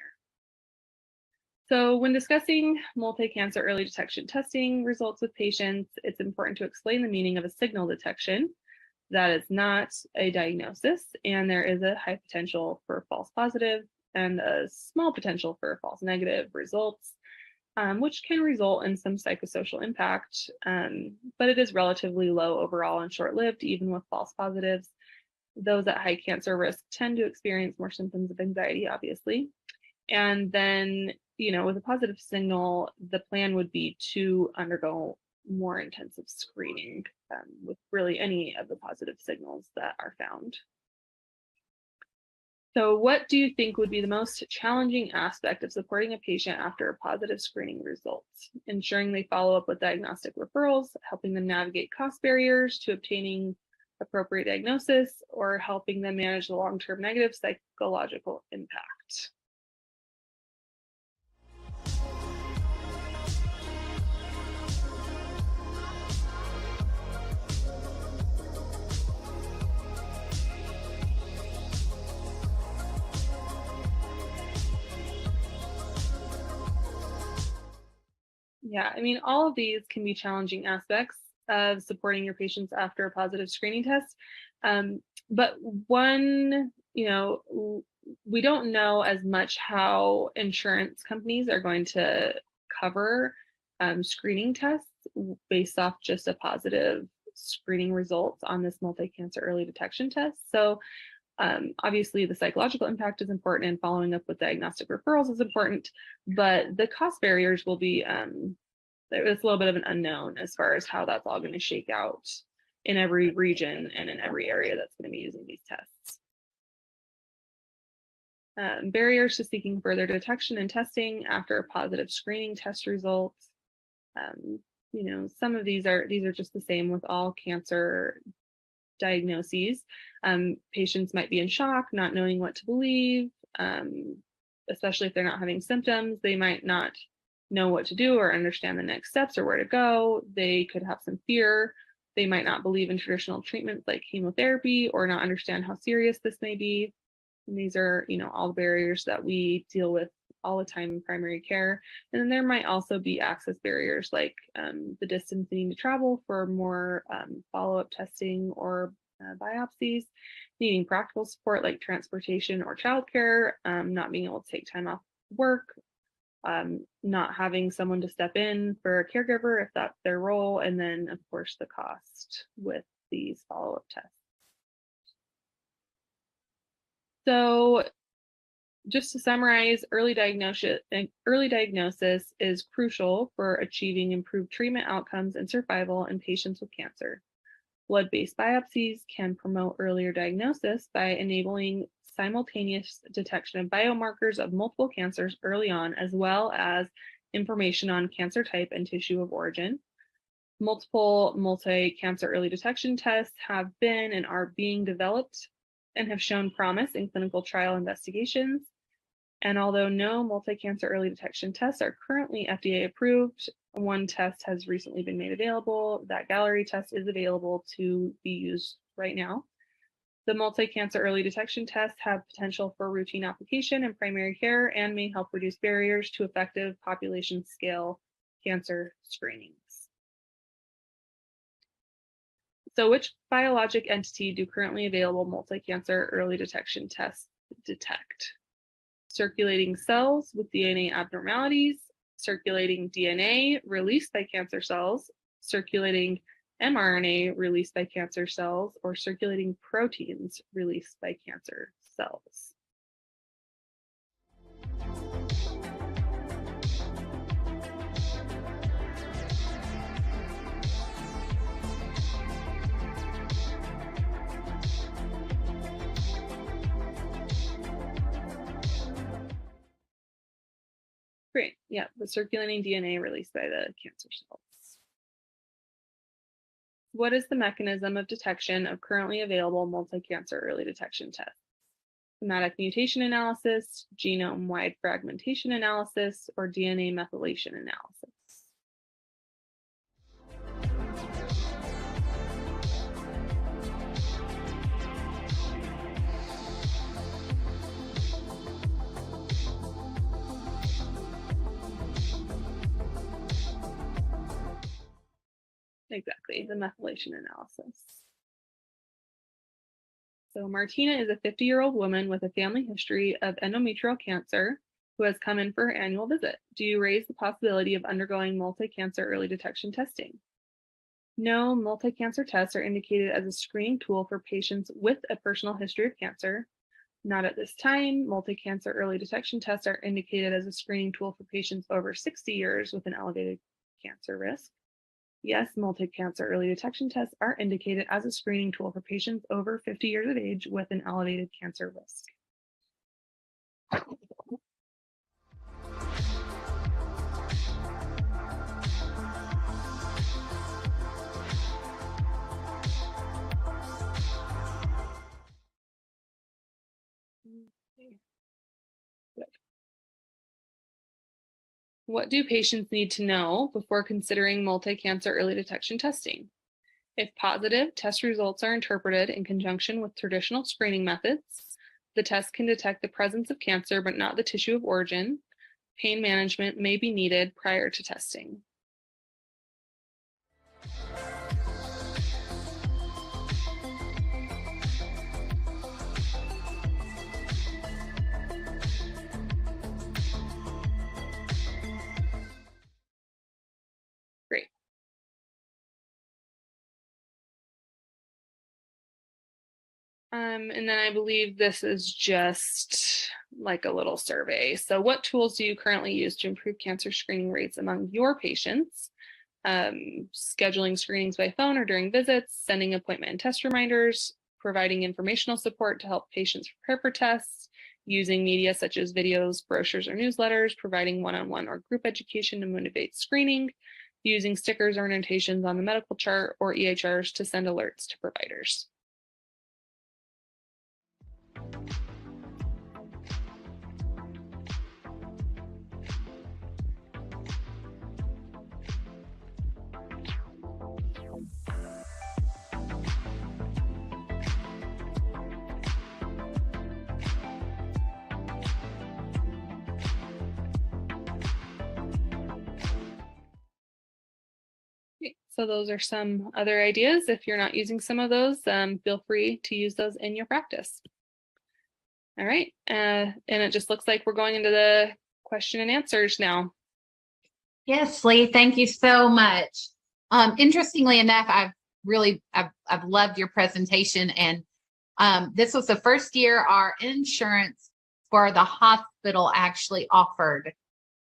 So when discussing multi-cancer early detection testing results with patients, it's important to explain the meaning of a signal detection. That is not a diagnosis, and there is a high potential for false positive and a small potential for false negative results, which can result in some psychosocial impact, but it is relatively low overall and short-lived, even with false positives. Those at high cancer risk tend to experience more symptoms of anxiety, obviously. And then, you know, with a positive signal, the plan would be to undergo more intensive screening with really any of the positive signals that are found. So what do you think would be the most challenging aspect of supporting a patient after a positive screening result? Ensuring they follow up with diagnostic referrals, helping them navigate cost barriers to obtaining appropriate diagnosis, or helping them manage the long-term negative psychological impact. Yeah, I mean, all of these can be challenging aspects of supporting your patients after a positive screening test. But one, we don't know as much how insurance companies are going to cover screening tests based off just a positive screening results on this multi-cancer early detection test. So obviously, the psychological impact is important, and following up with diagnostic referrals is important, but the cost barriers will be, it's a little bit of an unknown as far as how that's all going to shake out in every region and in every area that's going to be using these tests. Barriers to seeking further detection and testing after a positive screening test result. Some of these are just the same with all cancer diagnoses. Patients might be in shock, not knowing what to believe, especially if they're not having symptoms. They might not know what to do or understand the next steps or where to go. They could have some fear. They might not believe in traditional treatments like chemotherapy or not understand how serious this may be. And these are, all the barriers that we deal with all the time in primary care. And then there might also be access barriers like the distance needing to travel for more follow-up testing or biopsies, needing practical support like transportation or childcare, not being able to take time off work, not having someone to step in for a caregiver if that's their role, and then of course the cost with these follow-up tests. So just to summarize, early diagnosis is crucial for achieving improved treatment outcomes and survival in patients with cancer. Blood-based biopsies can promote earlier diagnosis by enabling simultaneous detection of biomarkers of multiple cancers early on, as well as information on cancer type and tissue of origin. Multiple multi-cancer early detection tests have been and are being developed and have shown promise in clinical trial investigations. And although no multi-cancer early detection tests are currently FDA approved, one test has recently been made available. That Gallery test is available to be used right now. The multi-cancer early detection tests have potential for routine application in primary care and may help reduce barriers to effective population scale cancer screenings. So which biologic entity do currently available multi-cancer early detection tests detect? Circulating cells with DNA abnormalities, circulating DNA released by cancer cells, circulating mRNA released by cancer cells, or circulating proteins released by cancer cells. Great, yeah, the circulating DNA released by the cancer cells. What is the mechanism of detection of currently available multi-cancer early detection tests? Somatic mutation analysis, genome-wide fragmentation analysis, or DNA methylation analysis? Exactly, the methylation analysis. So Martina is a 50-year-old woman with a family history of endometrial cancer who has come in for her annual visit. Do you raise the possibility of undergoing multi-cancer early detection testing? No, multi-cancer tests are indicated as a screening tool for patients with a personal history of cancer. Not at this time. Multi-cancer early detection tests are indicated as a screening tool for patients over 60 years with an elevated cancer risk. Yes, multi-cancer early detection tests are indicated as a screening tool for patients over 50 years of age with an elevated cancer risk. What do patients need to know before considering multi-cancer early detection testing? If positive, test results are interpreted in conjunction with traditional screening methods. The test can detect the presence of cancer, but not the tissue of origin. Pain management may be needed prior to testing. Great. And then I believe this is just like a little survey. So what tools do you currently use to improve cancer screening rates among your patients? Scheduling screenings by phone or during visits, sending appointment and test reminders, providing informational support to help patients prepare for tests, using media such as videos, brochures, or newsletters, providing one-on-one or group education to motivate screening, using stickers or annotations on the medical chart or EHRs to send alerts to providers. So those are some other ideas. If you're not using some of those, feel free to use those in your practice. All right, and it just looks like we're going into the question and answers now. Yes, Lee, thank you so much. Interestingly enough, I've loved your presentation, and this was the first year our insurance for the hospital actually offered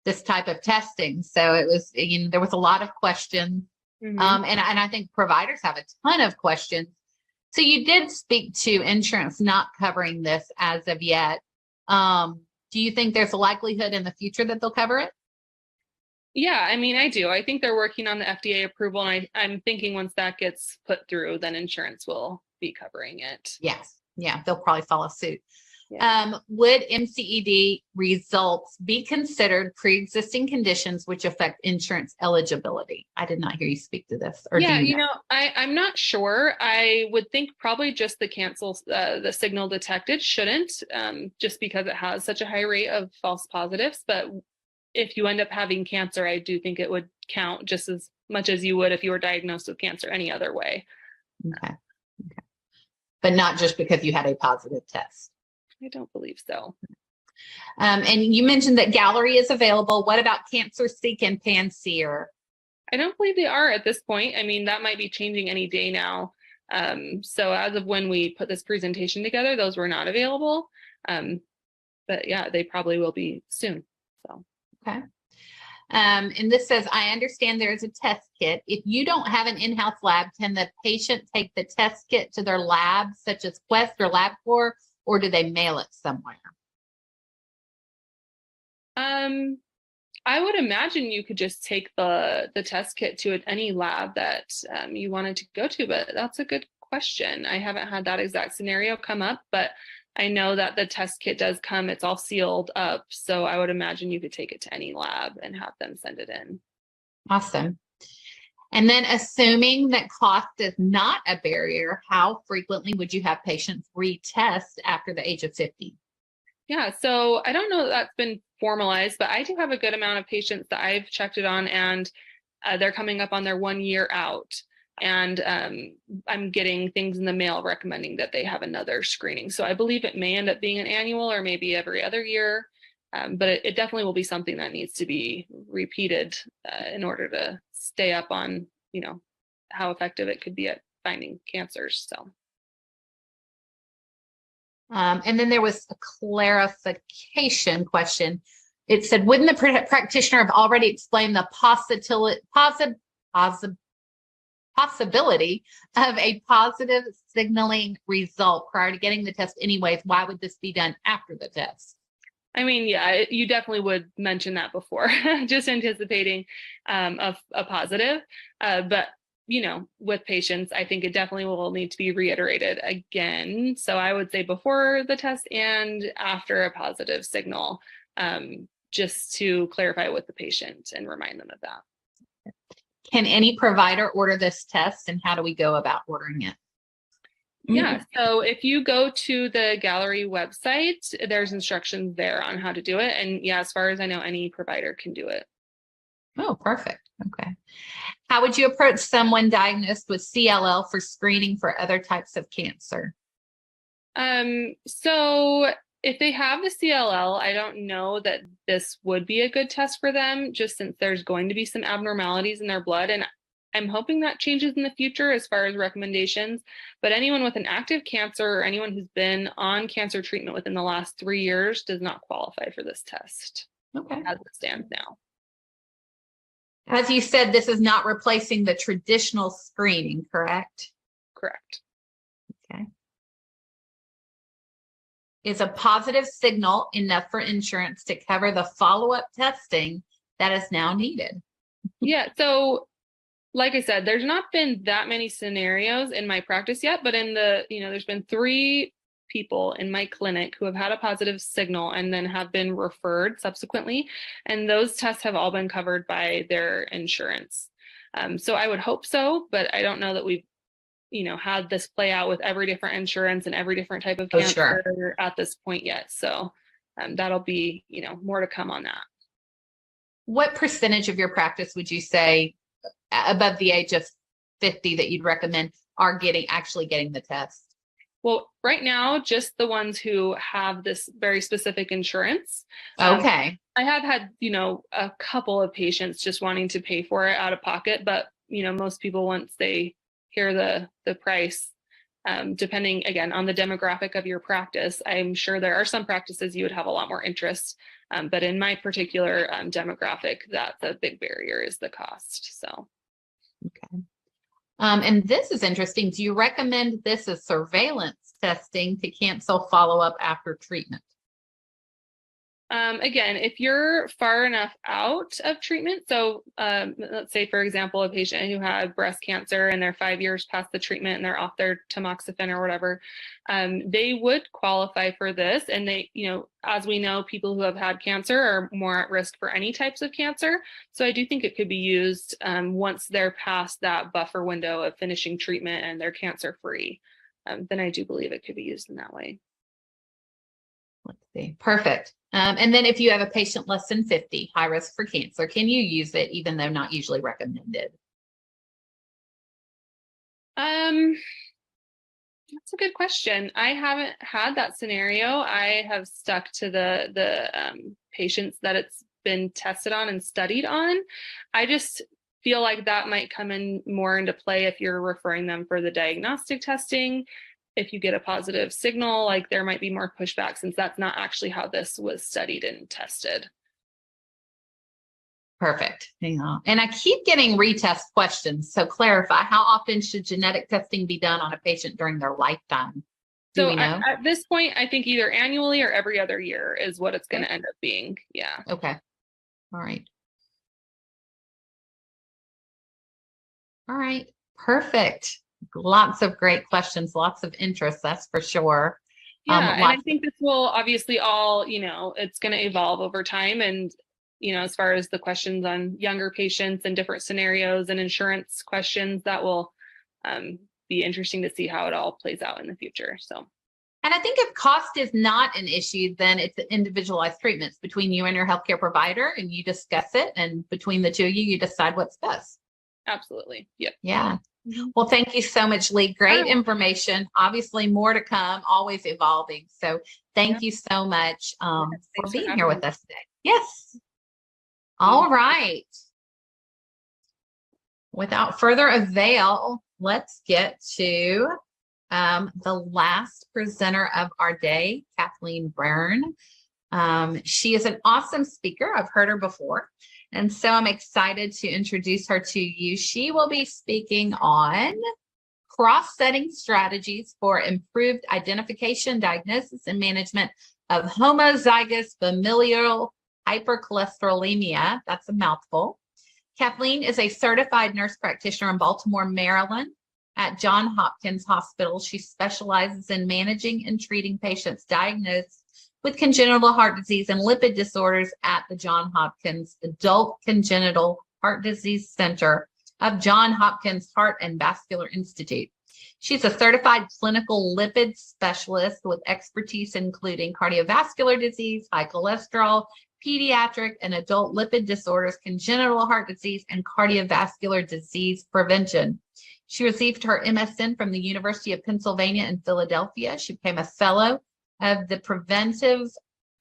this type of testing. So it was, there was a lot of questions. And I think providers have a ton of questions. So you did speak to insurance not covering this as of yet. Do you think there's a likelihood in the future that they'll cover it? Yeah, I mean, I do. I think they're working on the FDA approval, and I'm thinking once that gets put through, then insurance will be covering it. Yes. Yeah, they'll probably follow suit. Yeah. Would MCED results be considered pre-existing conditions which affect insurance eligibility? I did not hear you speak to this. Or yeah, do you know? I'm not sure. I would think probably just the signal detected shouldn't, just because it has such a high rate of false positives. But if you end up having cancer, I do think it would count just as much as you would if you were diagnosed with cancer any other way. Okay. But not just because you had a positive test. I don't believe so. And you mentioned that Gallery is available. What about CancerSeek and Panseer? I don't believe they are at this point. I mean, that might be changing any day now. So as of when we put this presentation together, those were not available. But yeah, they probably will be soon. So. Okay. And this says, I understand there is a test kit. If you don't have an in-house lab, can the patient take the test kit to their lab, such as Quest or LabCorp, or do they mail it somewhere? I would imagine you could just take the test kit to any lab that you wanted to go to, but that's a good question. I haven't had that exact scenario come up, but I know that the test kit does come, it's all sealed up. So I would imagine you could take it to any lab and have them send it in. Awesome. And then assuming that cost is not a barrier, how frequently would you have patients retest after the age of 50? Yeah, so I don't know that that's been formalized, but I do have a good amount of patients that I've checked it on, and they're coming up on their 1 year out. And I'm getting things in the mail recommending that they have another screening. So I believe it may end up being an annual or maybe every other year, but it definitely will be something that needs to be repeated in order to stay up on, how effective it could be at finding cancers. So. And then there was a clarification question. It said, wouldn't the practitioner have already explained the possibility of a positive signaling result prior to getting the test anyways? Why would this be done after the test? I mean, yeah, you definitely would mention that before, just anticipating a positive. But with patients, I think it definitely will need to be reiterated again. So I would say before the test and after a positive signal, just to clarify with the patient and remind them of that. Can any provider order this test, and how do we go about ordering it? Yeah, so if you go to the gallery website, there's instructions there on how to do it. And yeah, as far as I know, any provider can do it. Oh, perfect. Okay. How would you approach someone diagnosed with CLL for screening for other types of cancer? So if they have the CLL, I don't know that this would be a good test for them, just since there's going to be some abnormalities in their blood. And I'm hoping that changes in the future as far as recommendations. But anyone with an active cancer or anyone who's been on cancer treatment within the last 3 years does not qualify for this test. Okay. As it stands now. As you said, this is not replacing the traditional screening, correct? Correct. Okay. Is a positive signal enough for insurance to cover the follow-up testing that is now needed? Yeah, so like I said, there's not been that many scenarios in my practice yet, but in the, there's been 3 people in my clinic who have had a positive signal and then have been referred subsequently. And those tests have all been covered by their insurance. So I would hope so, but I don't know that we've, had this play out with every different insurance and every different type of cancer at this point yet. So that'll be, more to come on that. What percentage of your practice would you say above the age of 50 that you'd recommend are actually getting the test? Well, right now, just the ones who have this very specific insurance. Okay. I have had, a couple of patients just wanting to pay for it out of pocket, but, most people, once they hear the price, depending again on the demographic of your practice, I'm sure there are some practices you would have a lot more interest. But in my particular demographic, that the big barrier is the cost. So. Okay. And this is interesting. Do you recommend this as surveillance testing to cancel follow-up after treatment? Again, if you're far enough out of treatment, so let's say, for example, a patient who had breast cancer and they're 5 years past the treatment and they're off their tamoxifen or whatever, they would qualify for this. And they, as we know, people who have had cancer are more at risk for any types of cancer. So I do think it could be used once they're past that buffer window of finishing treatment and they're cancer free. Then I do believe it could be used in that way. Let's see. Perfect. And then if you have a patient less than 50, high risk for cancer, can you use it even though not usually recommended? That's a good question. I haven't had that scenario. I have stuck to the patients that it's been tested on and studied on. I just feel like that might come in more into play if you're referring them for the diagnostic testing. If you get a positive signal, like there might be more pushback since that's not actually how this was studied and tested. Perfect. Hang on. And I keep getting retest questions. So clarify, how often should genetic testing be done on a patient during their lifetime? Do we know? At this point, I think either annually or every other year is what it's going to end up being. Yeah. Okay. All right. All right. Perfect. Lots of great questions, lots of interest, that's for sure. Yeah, and I think this will obviously all, it's going to evolve over time. And, as far as the questions on younger patients and different scenarios and insurance questions, that will be interesting to see how it all plays out in the future. So. And I think if cost is not an issue, then it's individualized treatments between you and your healthcare provider, and you discuss it. And between the two of you, you decide what's best. Absolutely. Yep. Yeah. Well, thank you so much, Lee. Great information. Obviously, more to come, always evolving. So thank you so much for being here with us today. Yes. All right. Without further avail, let's get to the last presenter of our day, Kathleen Byrne. She is an awesome speaker. I've heard her before. And so I'm excited to introduce her to you. She will be speaking on cross-setting strategies for improved identification, diagnosis, and management of homozygous familial hypercholesterolemia. That's a mouthful. Kathleen is a certified nurse practitioner in Baltimore, Maryland at Johns Hopkins Hospital. She specializes in managing and treating patients diagnosed with congenital heart disease and lipid disorders at the Johns Hopkins Adult Congenital Heart Disease Center of Johns Hopkins Heart and Vascular Institute. She's a certified clinical lipid specialist with expertise including cardiovascular disease, high cholesterol, pediatric and adult lipid disorders, congenital heart disease, and cardiovascular disease prevention. She received her MSN from the University of Pennsylvania in Philadelphia. She became a fellow of the Preventive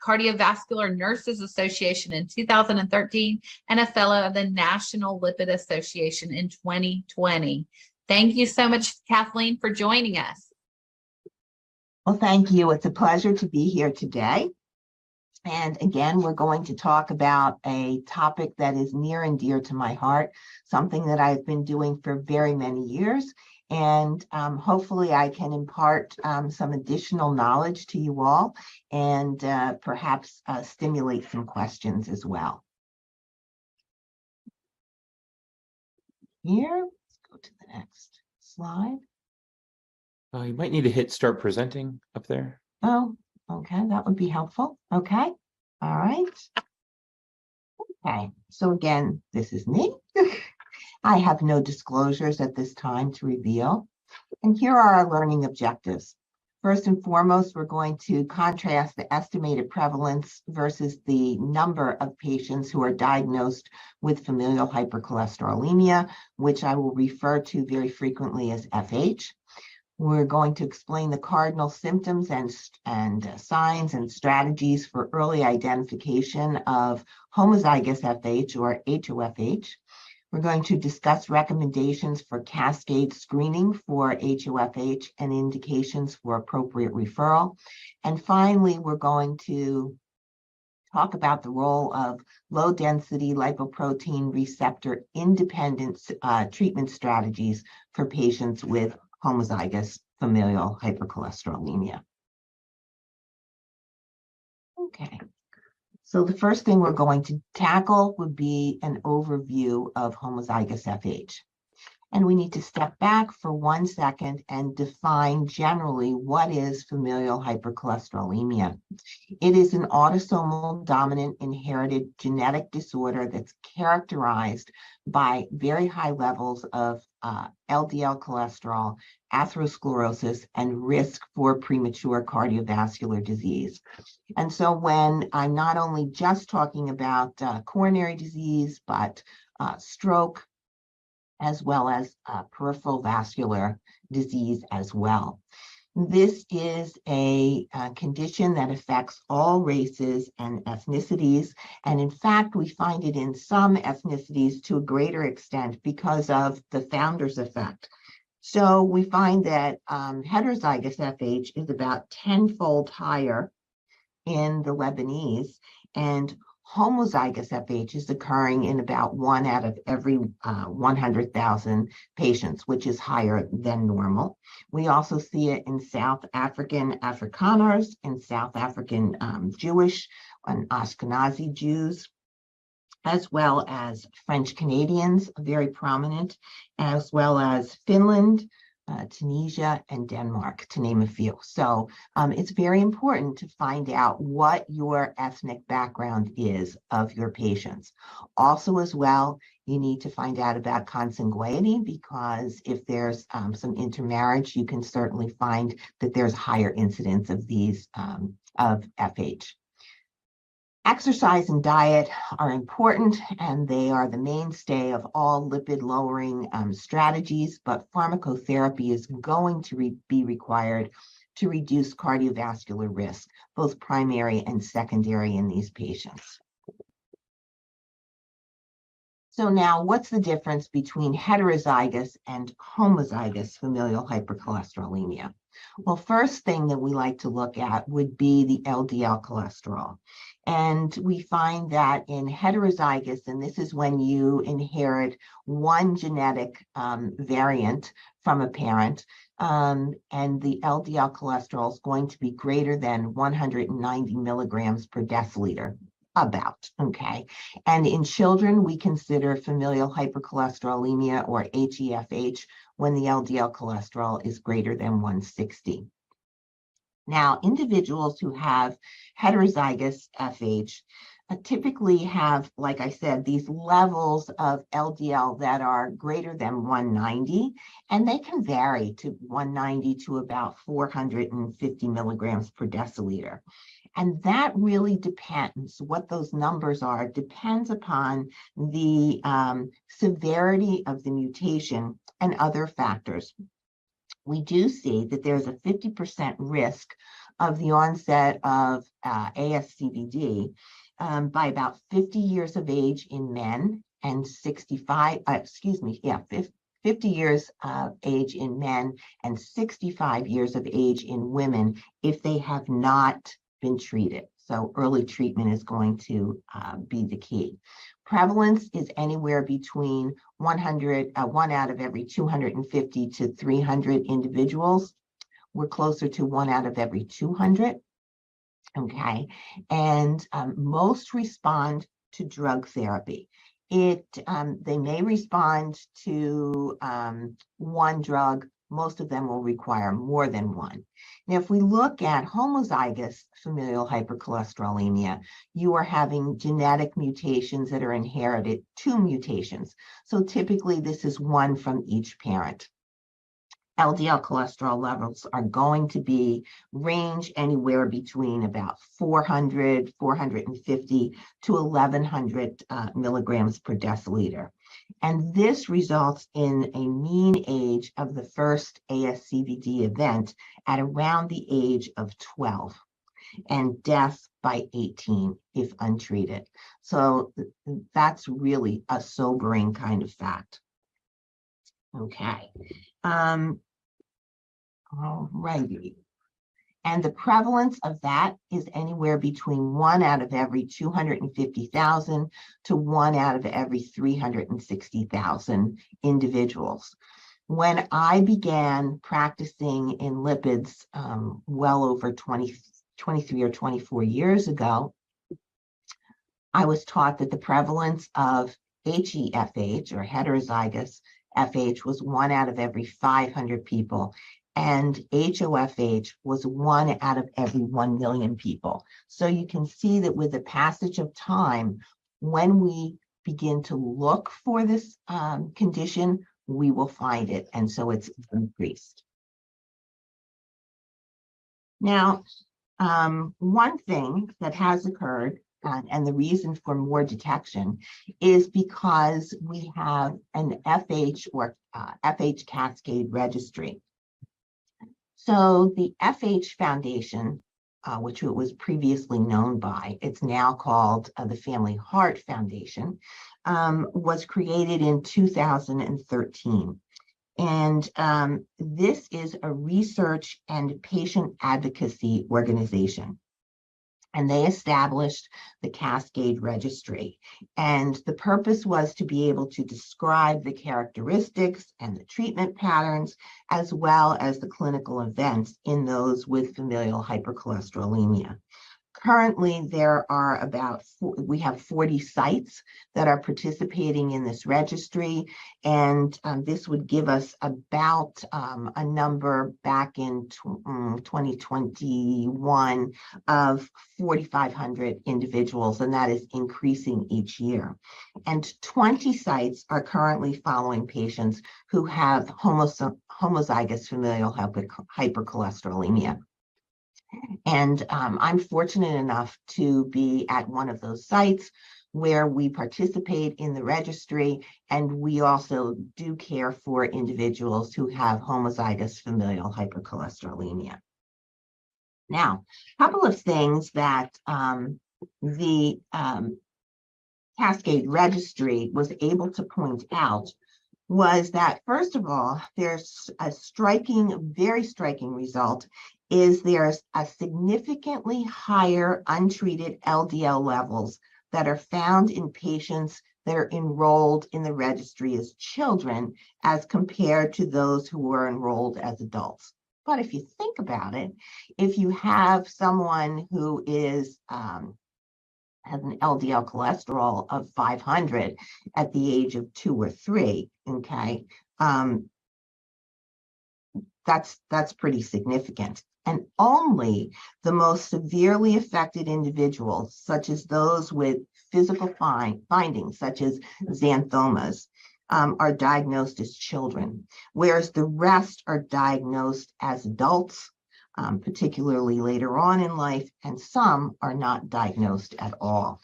Cardiovascular Nurses Association in 2013 and a fellow of the National Lipid Association in 2020. Thank you so much, Kathleen, for joining us. Well, thank you. It's a pleasure to be here today. And again, we're going to talk about a topic that is near and dear to my heart, something that I've been doing for very many years. And hopefully I can impart some additional knowledge to you all and perhaps stimulate some questions as well. Here, let's go to the next slide. You might need to hit start presenting up there. Oh, okay, that would be helpful. Okay, all right. Okay, so again, this is me. I have no disclosures at this time to reveal. And here are our learning objectives. First and foremost, we're going to contrast the estimated prevalence versus the number of patients who are diagnosed with familial hypercholesterolemia, which I will refer to very frequently as FH. We're going to explain the cardinal symptoms and signs and strategies for early identification of homozygous FH or HoFH. We're going to discuss recommendations for cascade screening for HoFH and indications for appropriate referral. And finally, we're going to talk about the role of low-density lipoprotein receptor independent treatment strategies for patients with homozygous familial hypercholesterolemia. Okay. So the first thing we're going to tackle would be an overview of homozygous FH. And we need to step back for 1 second and define generally what is familial hypercholesterolemia. It is an autosomal dominant inherited genetic disorder that's characterized by very high levels of LDL cholesterol, atherosclerosis, and risk for premature cardiovascular disease. And so when I'm not only just talking about coronary disease, but stroke, as well as peripheral vascular disease as well. This is a condition that affects all races and ethnicities. And in fact, we find it in some ethnicities to a greater extent because of the founder's effect. So we find that heterozygous FH is about 10-fold higher in the Lebanese, and homozygous FH is occurring in about 1 out of every 100,000 patients, which is higher than normal. We also see it in South African Afrikaners, in South African Jewish and Ashkenazi Jews, as well as French Canadians, very prominent, as well as Finland, Tunisia, and Denmark, to name a few. So it's very important to find out what your ethnic background is of your patients. Also, as well, you need to find out about consanguinity, because if there's some intermarriage, you can certainly find that there's higher incidence of these, of FH. Exercise and diet are important, and they are the mainstay of all lipid-lowering strategies, but pharmacotherapy is going to be required to reduce cardiovascular risk, both primary and secondary in these patients. So now, what's the difference between heterozygous and homozygous familial hypercholesterolemia? Well, first thing that we like to look at would be the LDL cholesterol. And we find that in heterozygous, and this is when you inherit one genetic variant from a parent, and the LDL cholesterol is going to be greater than 190 milligrams per deciliter, about, okay? And in children, we consider familial hypercholesterolemia, or HeFH, when the LDL cholesterol is greater than 160. Now, individuals who have heterozygous FH typically have, like I said, these levels of LDL that are greater than 190, and they can vary to 190 to about 450 milligrams per deciliter. And that really depends, what those numbers are, depends upon the severity of the mutation and other factors. We do see that there's a 50% risk of the onset of ASCVD by about 50 years of age in men and 50 years of age in men and 65 years of age in women if they have not been treated. So early treatment is going to be the key. Prevalence is anywhere between 1 out of every 250 to 300 individuals. We're closer to 1 out of every 200. Okay, and most respond to drug therapy. They may respond to one drug. Most of them will require more than one. Now, if we look at homozygous familial hypercholesterolemia, you are having genetic mutations that are inherited, 2 mutations. So typically this is one from each parent. LDL cholesterol levels are going to range anywhere between about 400, 450 to 1100 milligrams per deciliter. And this results in a mean age of the first ASCVD event at around the age of 12, and death by 18 if untreated. So that's really a sobering kind of fact. Okay. All righty. And the prevalence of that is anywhere between 1 out of every 250,000 to 1 out of every 360,000 individuals. When I began practicing in lipids well over 23 or 24 years ago, I was taught that the prevalence of HeFH, or heterozygous FH, was 1 out of every 500 people. And HoFH was 1 out of every 1 million people. So you can see that with the passage of time, when we begin to look for this condition, we will find it. And so it's increased. Now, one thing that has occurred, and the reason for more detection, is because we have an FH or FH cascade registry. So the FH Foundation, which it was previously known by, it's now called the Family Heart Foundation, was created in 2013. And this is a research and patient advocacy organization. And they established the Cascade Registry. And the purpose was to be able to describe the characteristics and the treatment patterns, as well as the clinical events in those with familial hypercholesterolemia. Currently, there are we have 40 sites that are participating in this registry, and this would give us about a number back in 2021 of 4,500 individuals, and that is increasing each year. And 20 sites are currently following patients who have homozygous familial hypercholesterolemia. And I'm fortunate enough to be at one of those sites where we participate in the registry, and we also do care for individuals who have homozygous familial hypercholesterolemia. Now, a couple of things that the Cascade Registry was able to point out was that, first of all, there's a very striking result is there's a significantly higher untreated LDL levels that are found in patients that are enrolled in the registry as children as compared to those who were enrolled as adults. But if you think about it, if you have someone who is has an LDL cholesterol of 500 at the age of 2 or 3, okay, that's pretty significant. And only the most severely affected individuals, such as those with physical findings, such as xanthomas, are diagnosed as children, whereas the rest are diagnosed as adults, particularly later on in life, and some are not diagnosed at all.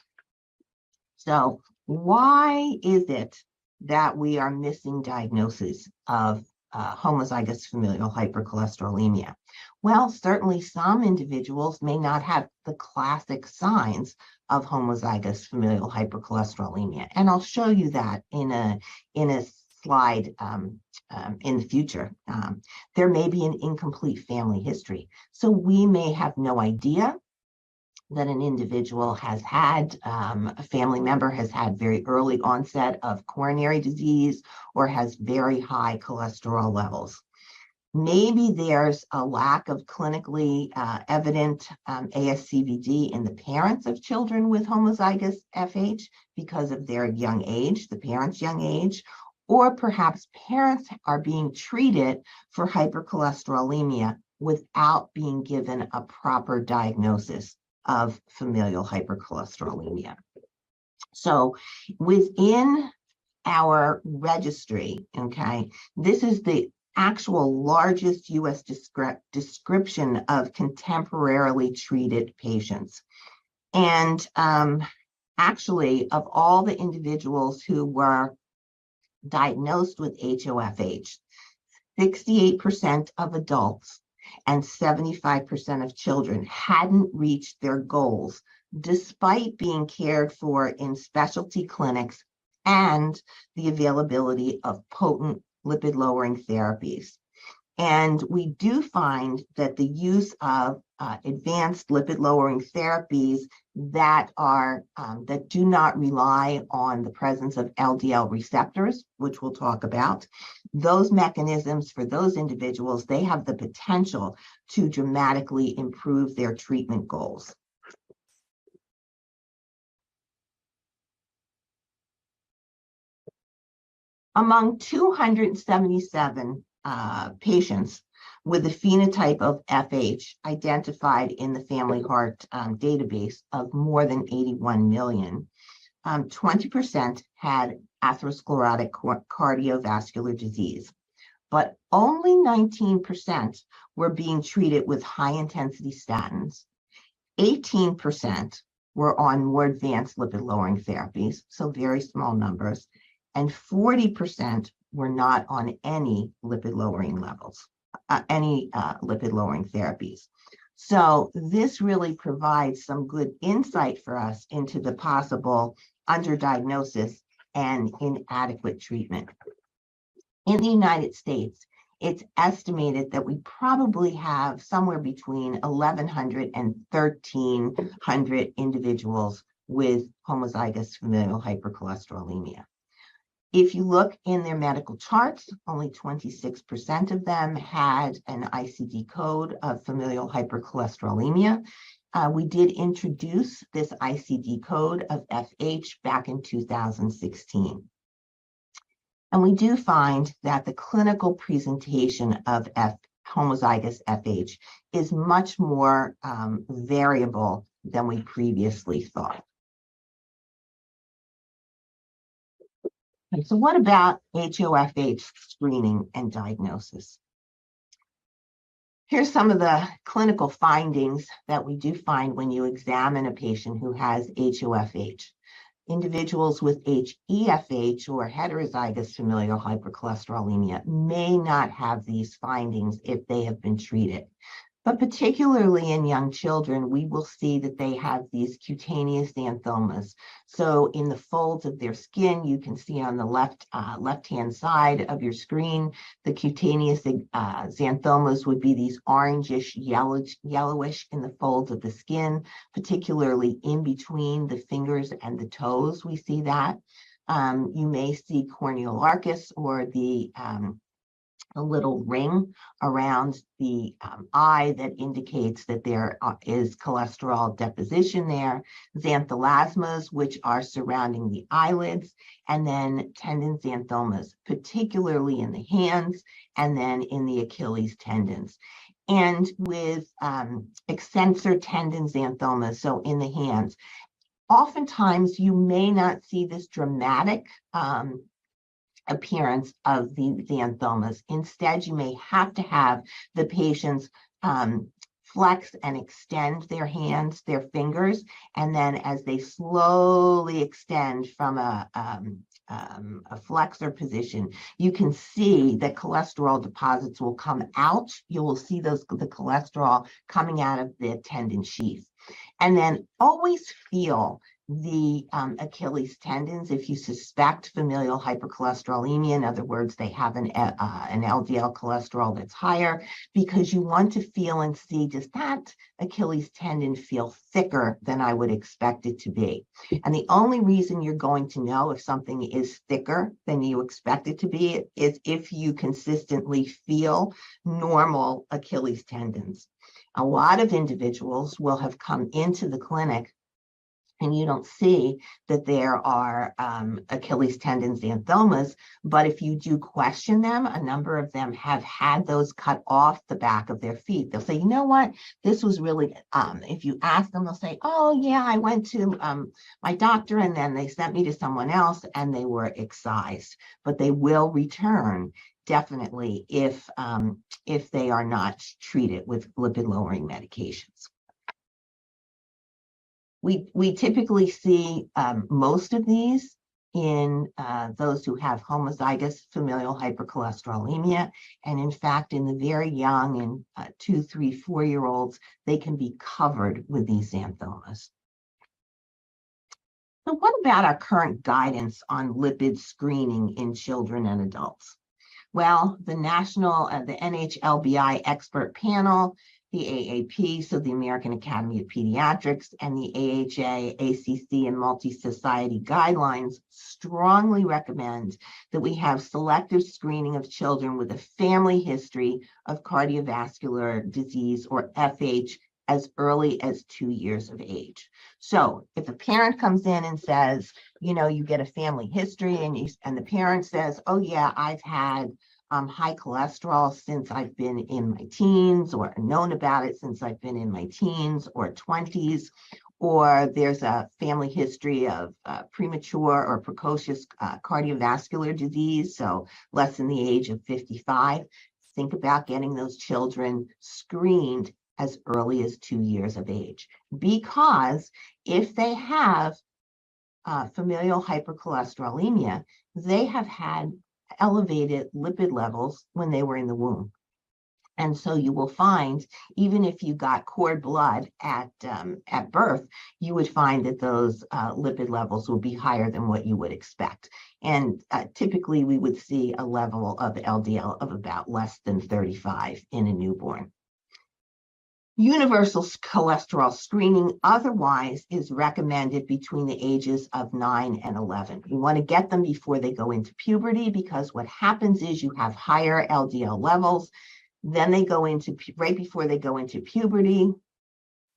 So why is it that we are missing diagnosis of homozygous familial hypercholesterolemia? Well, certainly some individuals may not have the classic signs of homozygous familial hypercholesterolemia, and I'll show you that in a slide in the future. There may be an incomplete family history, so we may have no idea that an individual has had, a family member has had very early onset of coronary disease or has very high cholesterol levels. Maybe there's a lack of clinically evident ASCVD in the parents of children with homozygous FH because of their young age, the parents' young age, or perhaps parents are being treated for hypercholesterolemia without being given a proper diagnosis of familial hypercholesterolemia. So within our registry, okay, this is the actual largest US description of contemporarily treated patients. And actually, of all the individuals who were diagnosed with HoFH, 68% of adults and 75% of children hadn't reached their goals despite being cared for in specialty clinics and the availability of potent lipid-lowering therapies. And we do find that the use of advanced lipid-lowering therapies that do not rely on the presence of LDL receptors, which we'll talk about, those mechanisms for those individuals, they have the potential to dramatically improve their treatment goals. Among 277 patients with a phenotype of FH identified in the Family Heart database of more than 81 million, 20% had atherosclerotic cardiovascular disease, but only 19% were being treated with high-intensity statins. 18% were on more advanced lipid-lowering therapies, so very small numbers, and 40% were not on any lipid-lowering lipid-lowering therapies. So this really provides some good insight for us into the possible underdiagnosis and inadequate treatment. In the United States, it's estimated that we probably have somewhere between 1,100 and 1,300 individuals with homozygous familial hypercholesterolemia. If you look in their medical charts, only 26% of them had an ICD code of familial hypercholesterolemia. We did introduce this ICD code of FH back in 2016. And we do find that the clinical presentation of homozygous FH is much more variable than we previously thought. So what about HoFH screening and diagnosis? Here's some of the clinical findings that we do find when you examine a patient who has HoFH. Individuals with HeFH or heterozygous familial hypercholesterolemia may not have these findings if they have been treated. But particularly in young children, we will see that they have these cutaneous xanthomas. So in the folds of their skin, you can see on the left-hand side of your screen, the cutaneous xanthomas would be these orangish, yellowish in the folds of the skin, particularly in between the fingers and the toes, we see that. You may see corneal arcus or the a little ring around the eye that indicates that there is cholesterol deposition there, xanthelasmas, which are surrounding the eyelids, and then tendon xanthomas, particularly in the hands and then in the Achilles tendons. And with extensor tendon xanthomas, so in the hands, oftentimes you may not see this dramatic appearance of the xanthomas. Instead, you may have to have the patients flex and extend their hands, their fingers, and then as they slowly extend from a flexor position, you can see that cholesterol deposits will come out. You will see the cholesterol coming out of the tendon sheath. And then always feel the Achilles tendons if you suspect familial hypercholesterolemia. In other words, they have an LDL cholesterol that's higher, because you want to feel and see, does that Achilles tendon feel thicker than I would expect it to be? And the only reason you're going to know if something is thicker than you expect it to be is if you consistently feel normal Achilles tendons. A lot of individuals will have come into the clinic and you don't see that there are Achilles tendon xanthomas, but if you do question them, a number of them have had those cut off the back of their feet. They'll say, you know what, this was really, if you ask them, they'll say, oh yeah, I went to my doctor and then they sent me to someone else and they were excised, but they will return definitely if they are not treated with lipid lowering medications. We typically see most of these in those who have homozygous familial hypercholesterolemia. And in fact, in the very young, in 2, 3, 4-year-olds, they can be covered with these xanthomas. So what about our current guidance on lipid screening in children and adults? Well, the NHLBI expert panel, the AAP, so the American Academy of Pediatrics, and the AHA, ACC, and multi-society guidelines strongly recommend that we have selective screening of children with a family history of cardiovascular disease, or FH, as early as 2 years of age. So if a parent comes in and says, you know, you get a family history and the parent says, oh yeah, I've had high cholesterol since I've been in my teens, or known about it since I've been in my teens or 20s, or there's a family history of premature or precocious cardiovascular disease, so less than the age of 55, think about getting those children screened as early as 2 years of age. Because if they have familial hypercholesterolemia, they have had elevated lipid levels when they were in the womb. And so you will find, even if you got cord blood at birth, you would find that those lipid levels will be higher than what you would expect. And typically we would see a level of LDL of about less than 35 in a newborn. Universal cholesterol screening otherwise is recommended between the ages of 9 and 11. You want to get them before they go into puberty, because what happens is you have higher LDL levels. Then they go into, right before they go into puberty,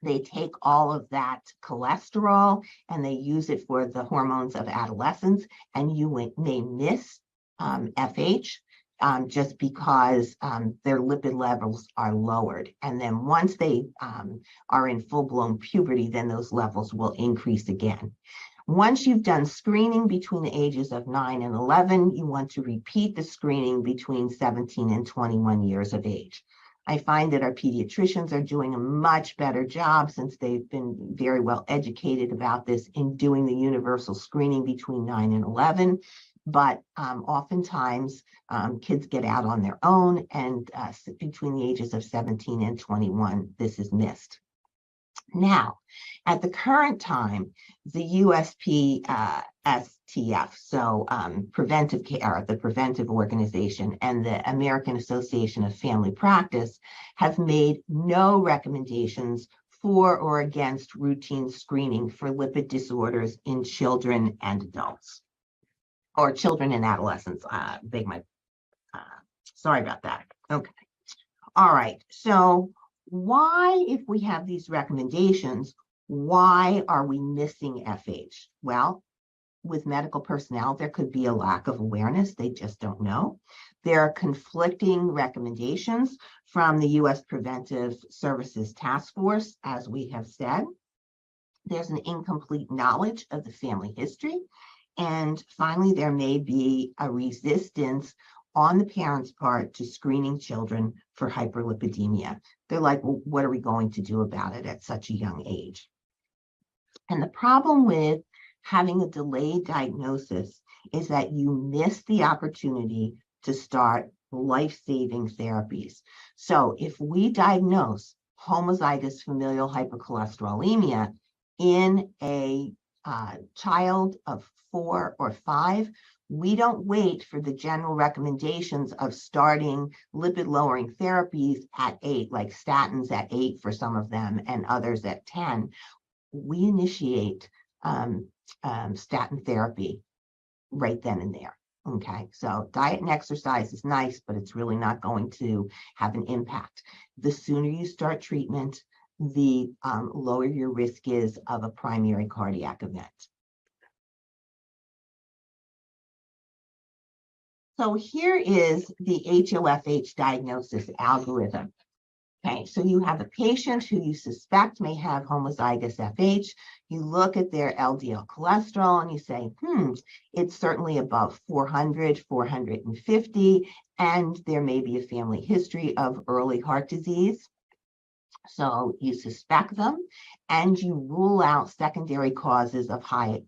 they take all of that cholesterol and they use it for the hormones of adolescence, and you may miss FH. Just because their lipid levels are lowered. And then once they are in full-blown puberty, then those levels will increase again. Once you've done screening between the ages of 9 and 11, you want to repeat the screening between 17 and 21 years of age. I find that our pediatricians are doing a much better job, since they've been very well educated about this, in doing the universal screening between 9 and 11. But oftentimes kids get out on their own, and between the ages of 17 and 21, this is missed. Now, at the current time, the USPSTF, so Preventive Care, the preventive organization, and the American Association of Family Practice have made no recommendations for or against routine screening for lipid disorders in children and adults. Or children and adolescents, beg my Sorry about that. Okay. All right. So why, if we have these recommendations, why are we missing FH? Well, with medical personnel, there could be a lack of awareness. They just don't know. There are conflicting recommendations from the U.S. Preventive Services Task Force, as we have said. There's an incomplete knowledge of the family history. And finally, there may be a resistance on the parents' part to screening children for hyperlipidemia. They're like, well, what are we going to do about it at such a young age? And the problem with having a delayed diagnosis is that you miss the opportunity to start life-saving therapies. So if we diagnose homozygous familial hypercholesterolemia in a child of 4 or 5, we don't wait for the general recommendations of starting lipid-lowering therapies at 8, like statins at 8 for some of them and others at 10. We initiate statin therapy right then and there. Okay, so diet and exercise is nice, but it's really not going to have an impact. The sooner you start treatment, the lower your risk is of a primary cardiac event. So here is the HoFH diagnosis algorithm. Okay, so you have a patient who you suspect may have homozygous FH. You look at their LDL cholesterol and you say, it's certainly above 400, 450, and there may be a family history of early heart disease. So you suspect them and you rule out secondary causes of high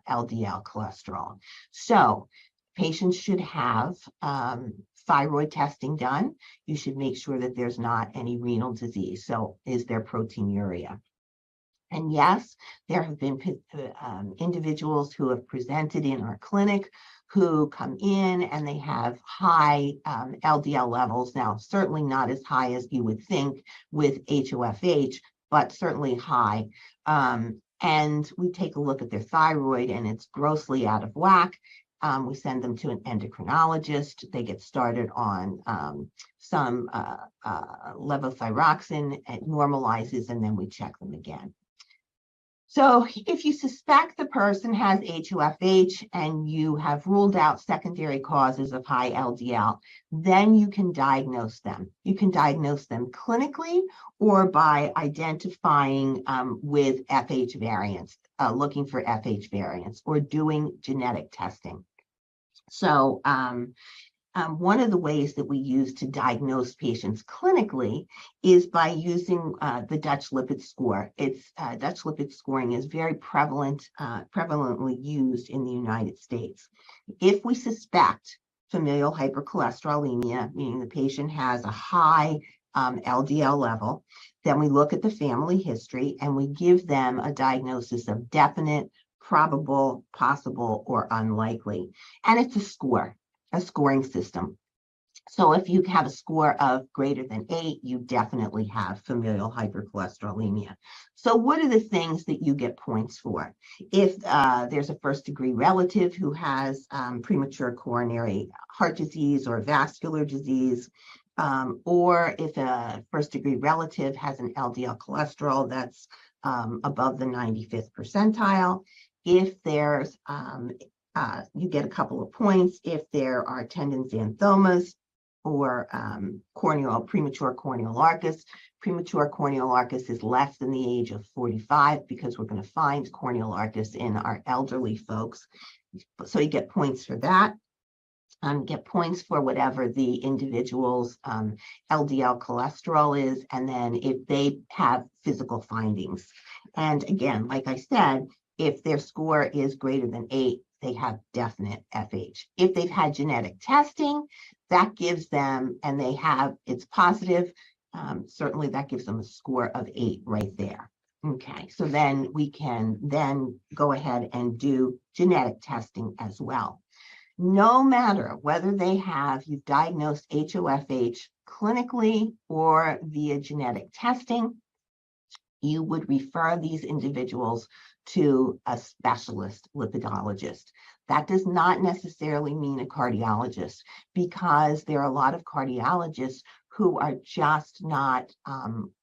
LDL cholesterol. So patients should have thyroid testing done. You should make sure that there's not any renal disease. So is there proteinuria? And yes, there have been individuals who have presented in our clinic who come in and they have high LDL levels. Now, certainly not as high as you would think with HoFH, but certainly high. And we take a look at their thyroid and it's grossly out of whack. We send them to an endocrinologist. They get started on some levothyroxine. It normalizes, and then we check them again. So if you suspect the person has HoFH and you have ruled out secondary causes of high LDL, then you can diagnose them. You can diagnose them clinically or by identifying with FH variants, looking for FH variants or doing genetic testing. So one of the ways that we use to diagnose patients clinically is by using the Dutch lipid score. Dutch lipid scoring is very prevalently used in the United States. If we suspect familial hypercholesterolemia, meaning the patient has a high LDL level, then we look at the family history and we give them a diagnosis of definite, probable, possible, or unlikely. And it's a scoring system. So if you have a score of greater than 8, you definitely have familial hypercholesterolemia. So what are the things that you get points for? If there's a first-degree relative who has premature coronary heart disease or vascular disease, or if a first-degree relative has an LDL cholesterol that's above the 95th percentile, if there's you get a couple of points if there are tendon xanthomas or premature corneal arcus. Premature corneal arcus is less than the age of 45 because we're going to find corneal arcus in our elderly folks. So you get points for that. Get points for whatever the individual's LDL cholesterol is, and then if they have physical findings. And again, like I said, if their score is greater than 8, they have definite FH. If they've had genetic testing, that gives them, and they have, it's positive, certainly that gives them a score of 8 right there. Okay, so then we can then go ahead and do genetic testing as well. No matter whether you've diagnosed HoFH clinically or via genetic testing, you would refer these individuals to a specialist lipidologist. That does not necessarily mean a cardiologist, because there are a lot of cardiologists who are just not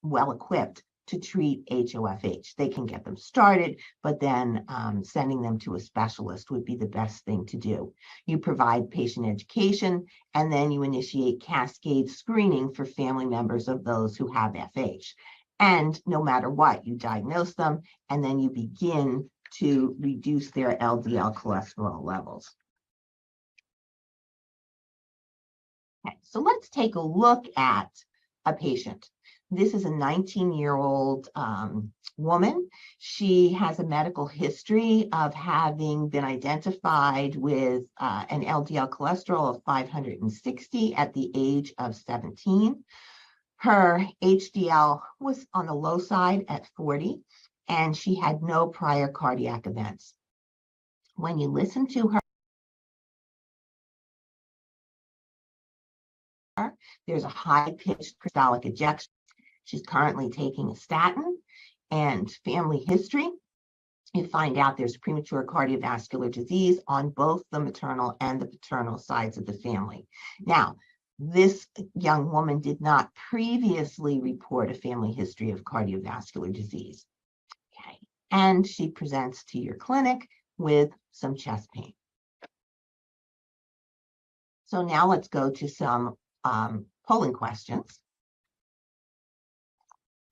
well equipped to treat HoFH. They can get them started, but then sending them to a specialist would be the best thing to do. You provide patient education, and then you initiate cascade screening for family members of those who have FH. And no matter what, you diagnose them, and then you begin to reduce their LDL cholesterol levels. Okay, so let's take a look at a patient. This is a 19-year-old woman. She has a medical history of having been identified with an LDL cholesterol of 560 at the age of 17. Her HDL was on the low side at 40, and she had no prior cardiac events. When you listen to her, there's a high-pitched systolic ejection. She's currently taking a statin, and family history, you find out there's premature cardiovascular disease on both the maternal and the paternal sides of the family. Now, this young woman did not previously report a family history of cardiovascular disease. Okay, and she presents to your clinic with some chest pain. So now let's go to some polling questions.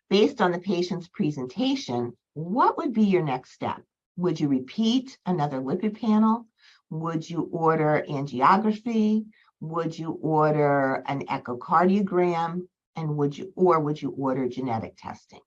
Based on the patient's presentation, what would be your next step? Would you repeat another lipid panel? Would you order angiography? Would you order an echocardiogram? And would you order genetic testing?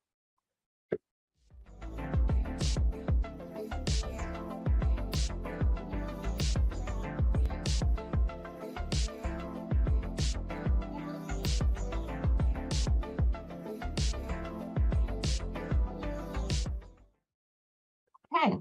Okay.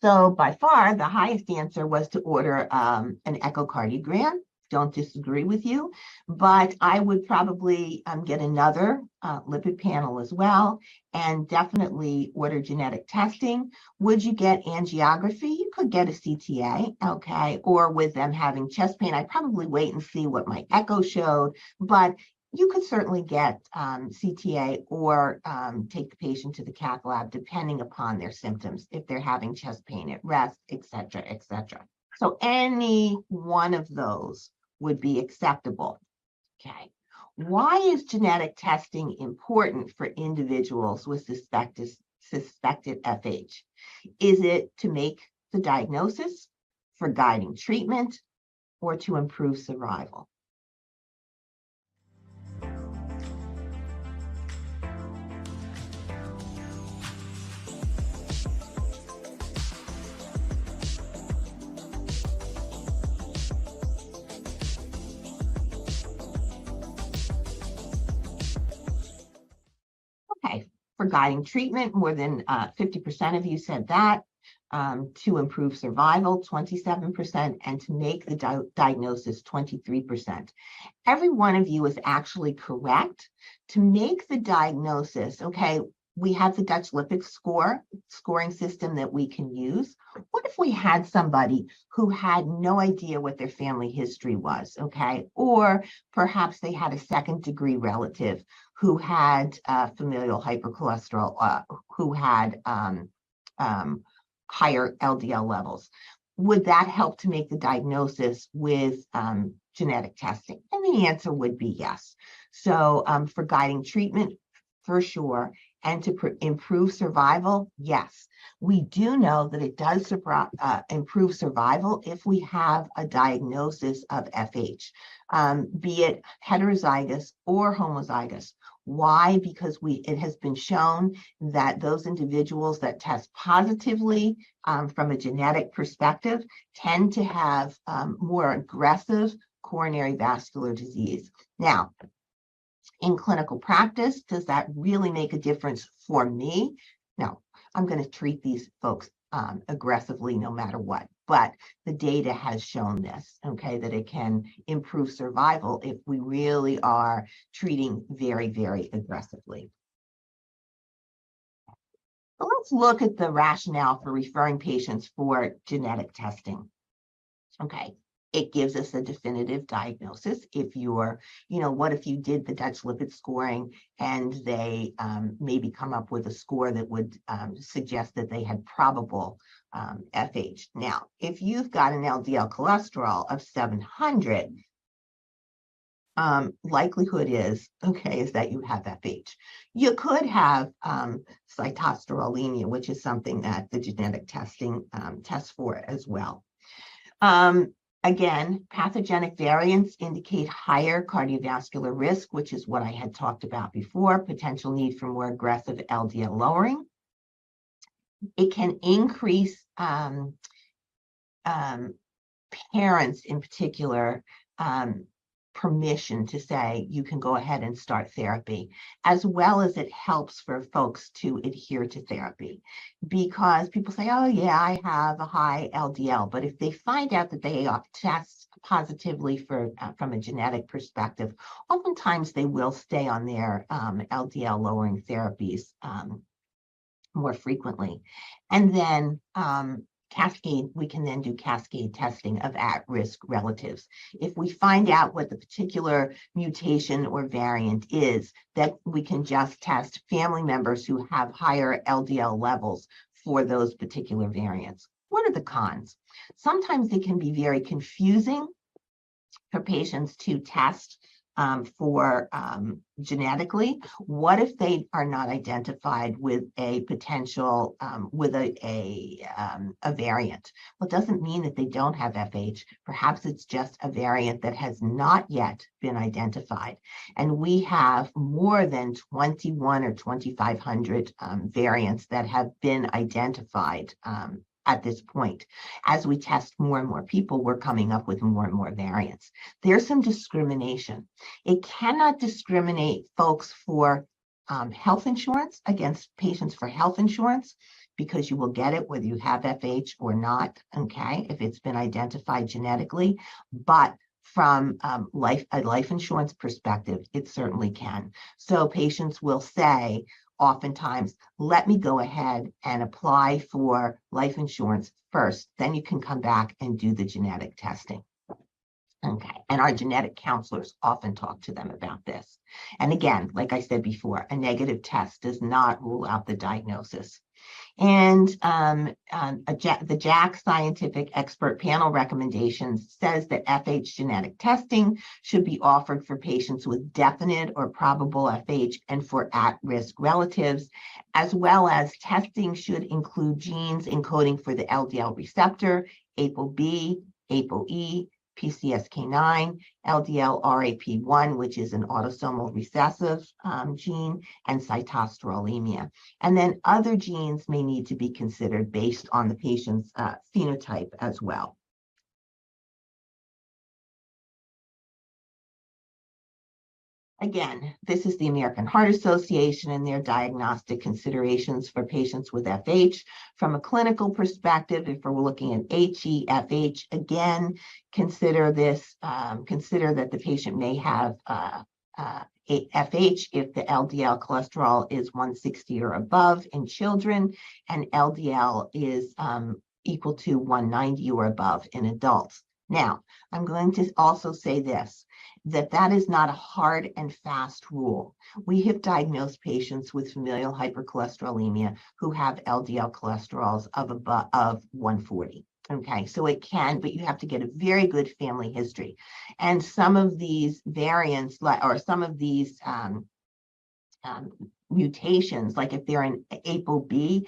So by far, the highest answer was to order an echocardiogram. Don't disagree with you, but I would probably get another lipid panel as well, and definitely order genetic testing. Would you get angiography? You could get a CTA, okay, or with them having chest pain, I'd probably wait and see what my echo showed, but you could certainly get CTA or take the patient to the cath lab, depending upon their symptoms, if they're having chest pain at rest, et cetera, et cetera. So any one of those would be acceptable. Okay. Why is genetic testing important for individuals with suspected FH? Is it to make the diagnosis, for guiding treatment, or to improve survival? Okay, for guiding treatment, more than 50% of you said that. To improve survival, 27%, and to make the diagnosis, 23%. Every one of you is actually correct. To make the diagnosis, okay, we have the Dutch lipid scoring system that we can use. What if we had somebody who had no idea what their family history was, okay? Or perhaps they had a second-degree relative who had familial hypercholesterol, who had higher LDL levels. Would that help to make the diagnosis with genetic testing? And the answer would be yes. So for guiding treatment, for sure, and to improve survival, yes. We do know that it does improve survival if we have a diagnosis of FH, be it heterozygous or homozygous. Why? Because it has been shown that those individuals that test positively from a genetic perspective tend to have more aggressive coronary vascular disease. Now, in clinical practice, does that really make a difference for me? No, I'm going to treat these folks aggressively no matter what. But the data has shown this, okay, that it can improve survival if we really are treating very, very aggressively. So let's look at the rationale for referring patients for genetic testing. Okay, it gives us a definitive diagnosis. If you're, what if you did the Dutch lipid scoring and they maybe come up with a score that would suggest that they had probable FH. Now, if you've got an LDL cholesterol of 700, likelihood is that you have FH. You could have cytosterolemia, which is something that the genetic testing tests for as well. Again, pathogenic variants indicate higher cardiovascular risk, which is what I had talked about before, potential need for more aggressive LDL lowering. It can increase parents in particular permission to say you can go ahead and start therapy, as well as it helps for folks to adhere to therapy, because people say, oh yeah, I have a high LDL, but if they find out that they test positively from a genetic perspective, oftentimes they will stay on their LDL lowering therapies more frequently. And then we can then do cascade testing of at-risk relatives. If we find out what the particular mutation or variant is, that we can just test family members who have higher LDL levels for those particular variants. What are the cons? Sometimes they can be very confusing for patients to test for genetically. What if they are not identified with a potential with a variant? Well, it doesn't mean that they don't have FH. Perhaps it's just a variant that has not yet been identified. And we have more than 21 or 2,500 variants that have been identified at this point. As we test more and more people, we're coming up with more and more variants. There's some discrimination. It cannot discriminate folks for health insurance against patients for health insurance, because you will get it whether you have FH or not, okay, if it's been identified genetically. But from a life insurance perspective, it certainly can. So patients will say, oftentimes, let me go ahead and apply for life insurance first, then you can come back and do the genetic testing. Okay, and our genetic counselors often talk to them about this. And again, like I said before, a negative test does not rule out the diagnosis. And the JACC Scientific Expert Panel recommendations says that FH genetic testing should be offered for patients with definite or probable FH and for at-risk relatives, as well as testing should include genes encoding for the LDL receptor, ApoB, ApoE, PCSK9, LDL-RAP1, which is an autosomal recessive gene, and cytosterolemia. And then other genes may need to be considered based on the patient's phenotype as well. Again, this is the American Heart Association and their diagnostic considerations for patients with FH. From a clinical perspective, if we're looking at HeFH, again, consider that the patient may have FH if the LDL cholesterol is 160 or above in children, and LDL is equal to 190 or above in adults. Now, I'm going to also say this, that is not a hard and fast rule. We have diagnosed patients with familial hypercholesterolemia who have LDL cholesterols of 140. Okay, so it can, but you have to get a very good family history. And some of these variants, or some of these mutations, like if they're in ApoB,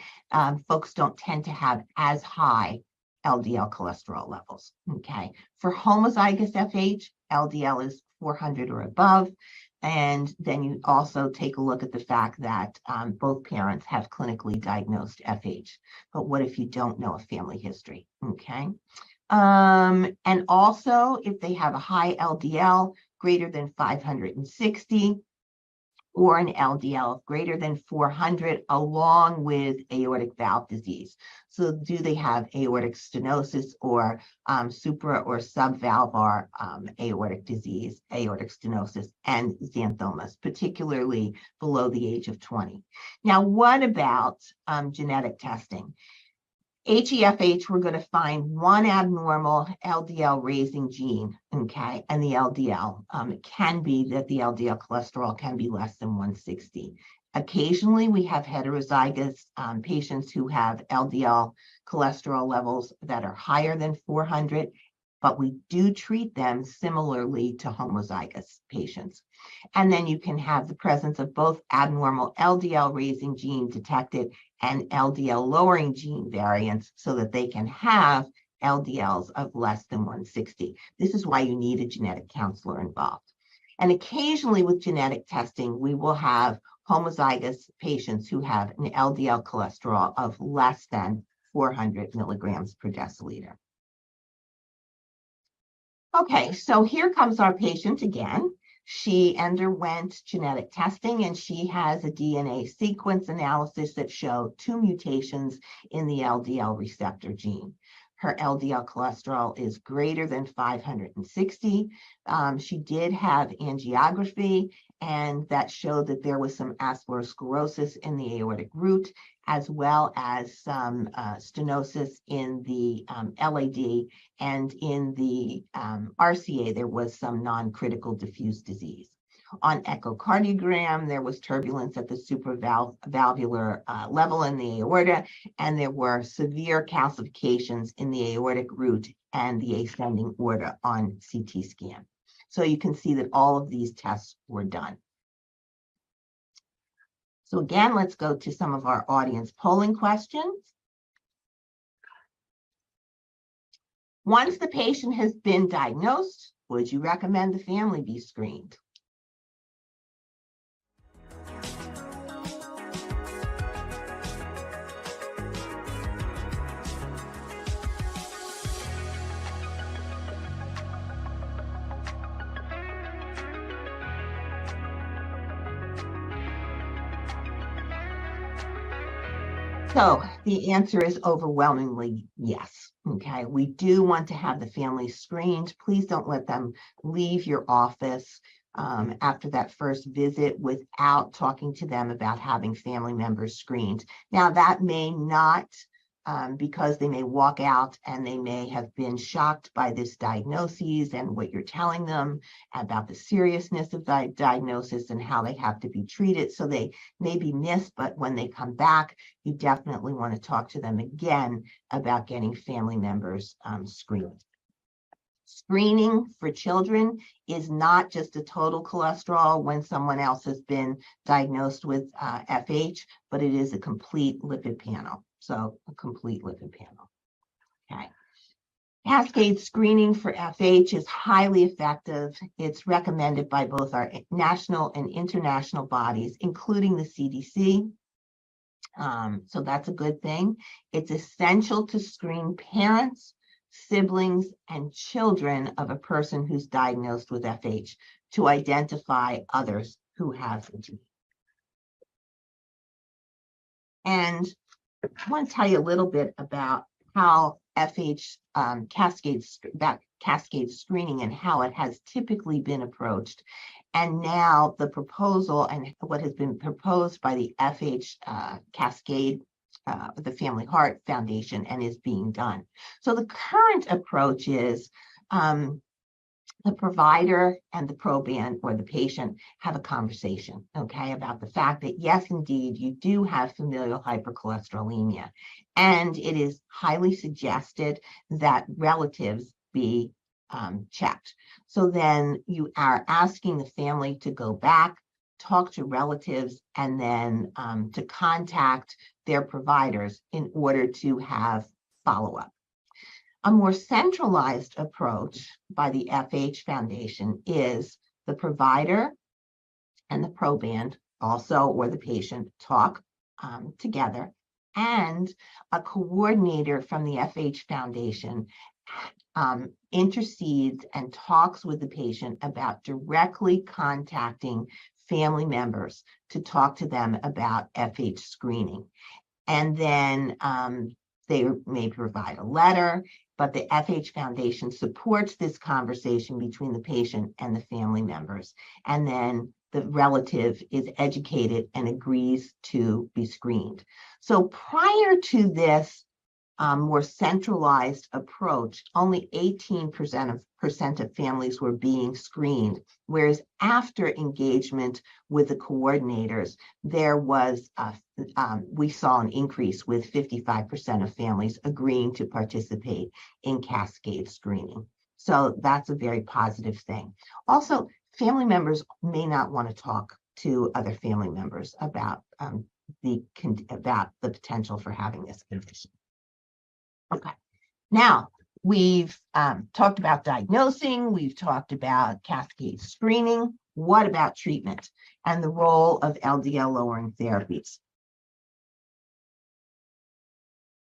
folks don't tend to have as high LDL cholesterol levels, okay? For homozygous FH, LDL is 400 or above, and then you also take a look at the fact that both parents have clinically diagnosed FH. But what if you don't know a family history, okay? And also, if they have a high LDL greater than 560, or an LDL of greater than 400 along with aortic valve disease. So do they have aortic stenosis or supra or subvalvular aortic disease, aortic stenosis, and xanthomas, particularly below the age of 20. Now, what about genetic testing? HeFH, we're going to find one abnormal LDL raising gene, okay, and the LDL. It can be that the LDL cholesterol can be less than 160. Occasionally, we have heterozygous patients who have LDL cholesterol levels that are higher than 400, but we do treat them similarly to homozygous patients. And then you can have the presence of both abnormal LDL raising gene detected and LDL lowering gene variants so that they can have LDLs of less than 160. This is why you need a genetic counselor involved. And occasionally with genetic testing, we will have homozygous patients who have an LDL cholesterol of less than 400 milligrams per deciliter. Okay, so here comes our patient again. She underwent genetic testing and she has a DNA sequence analysis that showed 2 mutations in the LDL receptor gene. Her LDL cholesterol is greater than 560. She did have angiography, and that showed that there was some atherosclerosis in the aortic root, as well as some stenosis in the LAD, and in the RCA, there was some non-critical diffuse disease. On echocardiogram, there was turbulence at the supravalvular level in the aorta, and there were severe calcifications in the aortic root and the ascending aorta on CT scan. So you can see that all of these tests were done. So again, let's go to some of our audience polling questions. Once the patient has been diagnosed, would you recommend the family be screened? So the answer is overwhelmingly yes. Okay, we do want to have the family screened. Please don't let them leave your office after that first visit without talking to them about having family members screened. Now, that may not, because they may walk out and they may have been shocked by this diagnosis and what you're telling them about the seriousness of the diagnosis and how they have to be treated. So they may be missed, but when they come back, you definitely want to talk to them again about getting family members screened. Screening for children is not just a total cholesterol when someone else has been diagnosed with FH, but it is a complete lipid panel. So a complete lipid panel. Okay. Cascade screening for FH is highly effective. It's recommended by both our national and international bodies, including the CDC. So that's a good thing. It's essential to screen parents, siblings, and children of a person who's diagnosed with FH to identify others who have the gene. And I want to tell you a little bit about how FH cascade screening and how it has typically been approached. And now the proposal and what has been proposed by the FH Cascade, the Family Heart Foundation, and is being done. So the current approach is the provider and the proband or the patient have a conversation, okay, about the fact that yes, indeed, you do have familial hypercholesterolemia, and it is highly suggested that relatives be checked. So then you are asking the family to go back, talk to relatives, and then to contact their providers in order to have follow-up. A more centralized approach by the FH Foundation is the provider and the proband also, or the patient, talk together, and a coordinator from the FH Foundation intercedes and talks with the patient about directly contacting family members to talk to them about FH screening. And then they may provide a letter, but the FH Foundation supports this conversation between the patient and the family members. And then the relative is educated and agrees to be screened. So prior to this more centralized approach, only 18% of families were being screened, whereas after engagement with the coordinators, there was we saw an increase with 55% of families agreeing to participate in cascade screening. So that's a very positive thing. Also, family members may not want to talk to other family members about the potential for having this condition. Okay, now we've talked about diagnosing, we've talked about cascade screening. What about treatment and the role of LDL lowering therapies?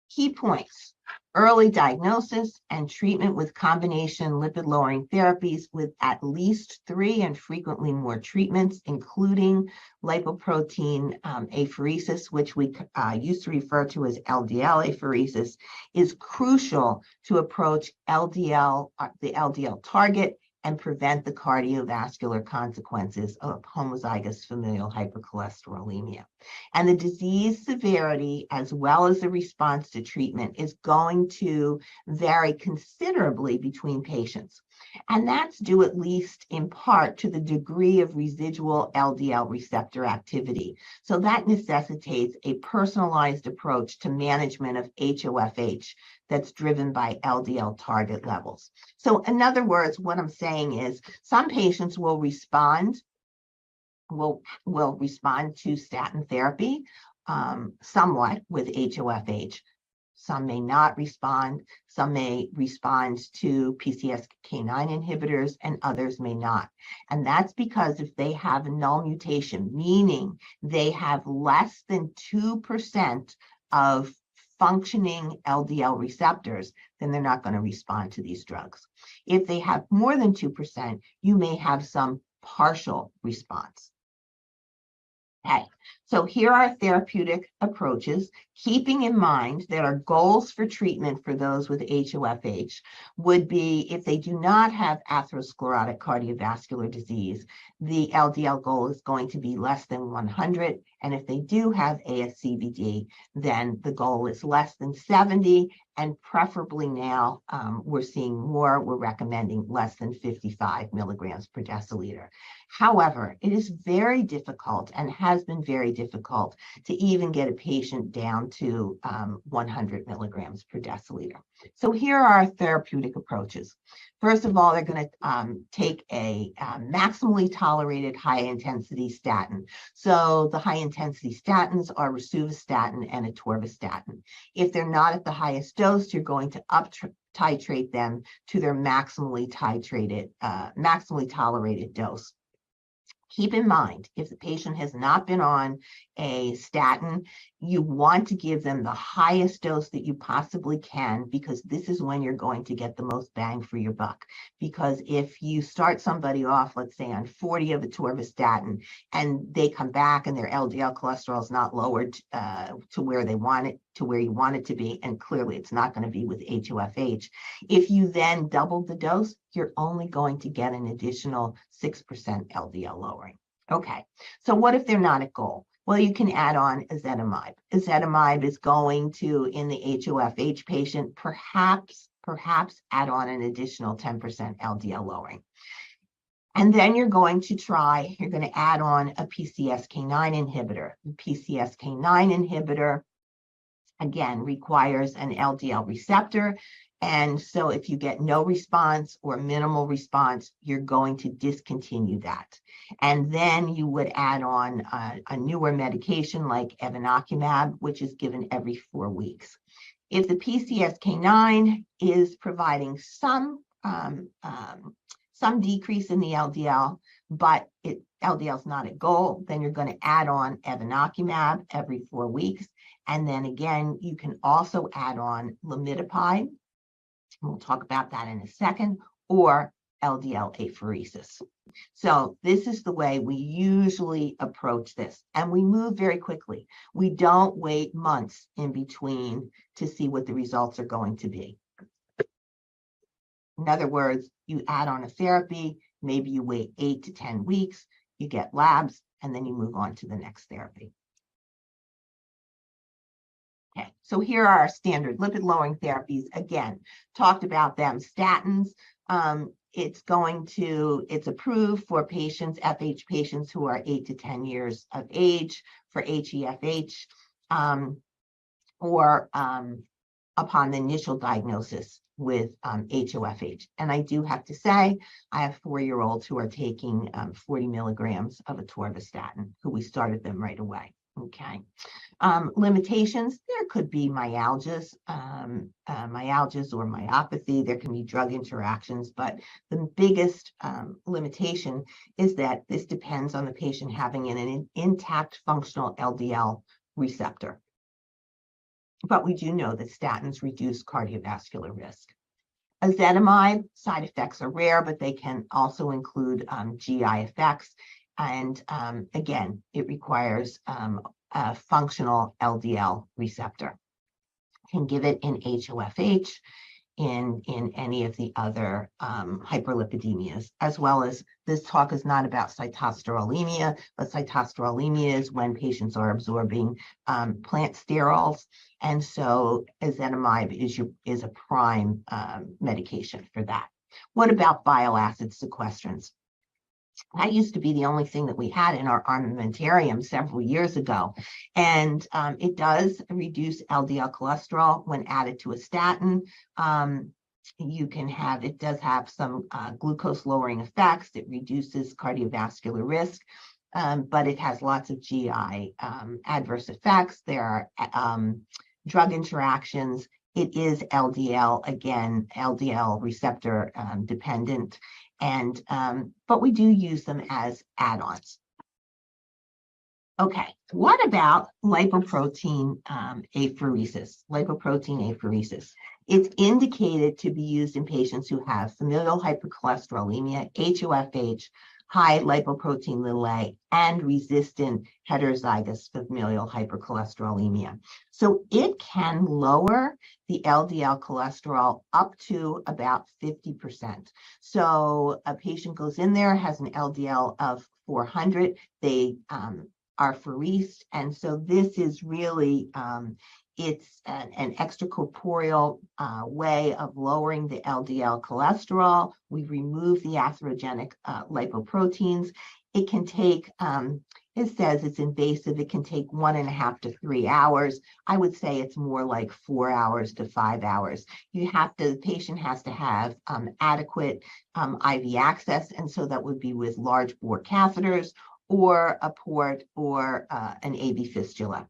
Key points: early diagnosis and treatment with combination lipid lowering therapies with at least 3 and frequently more treatments, including lipoprotein apheresis, which we used to refer to as LDL apheresis, is crucial to approach LDL, the LDL target, and prevent the cardiovascular consequences of homozygous familial hypercholesterolemia. And the disease severity, as well as the response to treatment, is going to vary considerably between patients. And that's due at least in part to the degree of residual LDL receptor activity. So that necessitates a personalized approach to management of HoFH that's driven by LDL target levels. So in other words, what I'm saying is some patients will respond to statin therapy somewhat with HoFH. Some may not respond. Some may respond to PCSK9 inhibitors, and others may not. And that's because if they have a null mutation, meaning they have less than 2% of functioning LDL receptors, then they're not going to respond to these drugs. If they have more than 2%, you may have some partial response. Okay, so here are therapeutic approaches, keeping in mind that our goals for treatment for those with HoFH would be, if they do not have atherosclerotic cardiovascular disease, the LDL goal is going to be less than 100. And if they do have ASCVD, then the goal is less than 70. And preferably now, we're seeing more, we're recommending less than 55 milligrams per deciliter. However, it is very difficult and has been very difficult to even get a patient down to 100 milligrams per deciliter. So here are our therapeutic approaches. First of all, they're going to take a maximally tolerated high-intensity statin. So the high-intensity statins are rosuvastatin and atorvastatin. If they're not at the highest dose, you're going to titrate them to their maximally tolerated dose. Keep in mind, if the patient has not been on a statin, you want to give them the highest dose that you possibly can, because this is when you're going to get the most bang for your buck. Because if you start somebody off, let's say on 40 of atorvastatin, and they come back and their LDL cholesterol is not lowered to where they want it, to where you want it to be, and clearly it's not going to be with HoFH. If you then double the dose, you're only going to get an additional 6% LDL lowering. Okay, so what if they're not at goal? Well, you can add on ezetimibe. Ezetimibe is going to, in the HoFH patient, perhaps add on an additional 10% LDL lowering. And then you're going to add on a PCSK9 inhibitor. The PCSK9 inhibitor, again, requires an LDL receptor. And so if you get no response or minimal response, you're going to discontinue that. And then you would add on a newer medication like evinacumab, which is given every 4 weeks. If the PCSK9 is providing some decrease in the LDL, but LDL is not at goal, then you're going to add on evinacumab every 4 weeks. And then again, you can also add on lamidipine. We'll talk about that in a second, or LDL apheresis. So this is the way we usually approach this, and we move very quickly. We don't wait months in between to see what the results are going to be. In other words, you add on a therapy, maybe you wait 8 to 10 weeks, you get labs, and then you move on to the next therapy. Okay, so here are our standard lipid-lowering therapies. Again, talked about them. Statins, it's approved for patients, FH patients who are 8 to 10 years of age for HeFH, or upon the initial diagnosis with HoFH. And I do have to say, I have 4-year-olds who are taking 40 milligrams of atorvastatin, who we started them right away. Okay. Limitations, there could be myalgias or myopathy. There can be drug interactions, but the biggest limitation is that this depends on the patient having an intact functional LDL receptor. But we do know that statins reduce cardiovascular risk. Ezetimibe, side effects are rare, but they can also include GI effects. And again, it requires a functional LDL receptor. Can give it in HoFH, in any of the other hyperlipidemias, as well as this talk is not about cytosterolemia, but cytosterolemia is when patients are absorbing plant sterols. And so ezetimibe is a prime medication for that. What about bile acid sequestrants? That used to be the only thing that we had in our armamentarium several years ago. And it does reduce LDL cholesterol when added to a statin. It does have some glucose lowering effects. It reduces cardiovascular risk, but it has lots of GI adverse effects. There are drug interactions. It is LDL, again, LDL receptor dependent. And but we do use them as add-ons. Okay, what about lipoprotein apheresis? Lipoprotein apheresis. It's indicated to be used in patients who have familial hypercholesterolemia, HoFH, high lipoprotein (a), and resistant heterozygous familial hypercholesterolemia. So it can lower the LDL cholesterol up to about 50%. So a patient goes in there, has an LDL of 400, they are apheresed, and so this is really it's an extracorporeal way of lowering the LDL cholesterol. We remove the atherogenic lipoproteins. It can take, it says it's invasive. It can take 1.5 to 3 hours. I would say it's more like 4 hours to 5 hours. The patient has to have adequate IV access, and so that would be with large bore catheters or a port or an AV fistula.